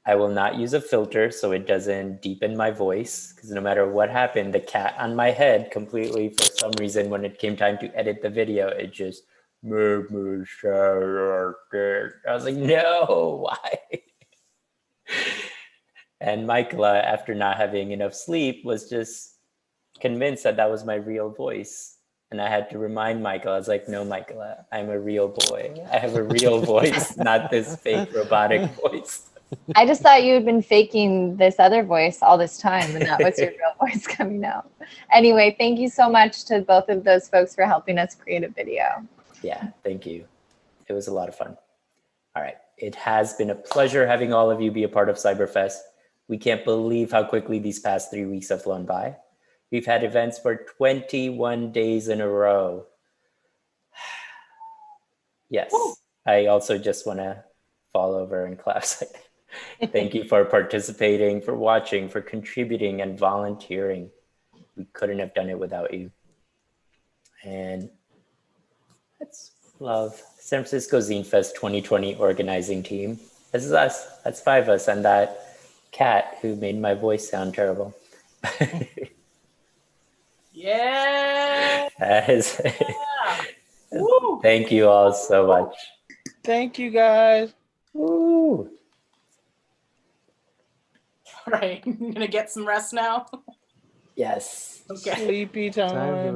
I will not use a filter so it doesn't deepen my voice, because no matter what happened, the cat on my head completely, for some reason, when it came time to edit the video, it just, I was like, no, why? And Michaela, after not having enough sleep, was just convinced that that was my real voice. And I had to remind Michaela, I was like, no, Michaela, I'm a real boy. I have a real voice, not this fake robotic voice. I just thought you had been faking this other voice all this time, and that was your real voice coming out. Anyway, thank you so much to both of those folks for helping us create a video. Yeah, thank you. It was a lot of fun. All right. It has been a pleasure having all of you be a part of Cyberfest. We can't believe how quickly these past 3 weeks have flown by. We've had events for 21 days in a row. Yes, woo. I also just want to fall over and clap. Thank you for participating, for watching, for contributing and volunteering. We couldn't have done it without you. And let's love San Francisco Zine Fest 2020 organizing team. This is us. That's 5 of us, and that cat who made my voice sound terrible. Yeah. Thank you all so much. Thank you, guys. Woo. All right, I'm gonna get some rest now. Yes. Okay. Sleepy time.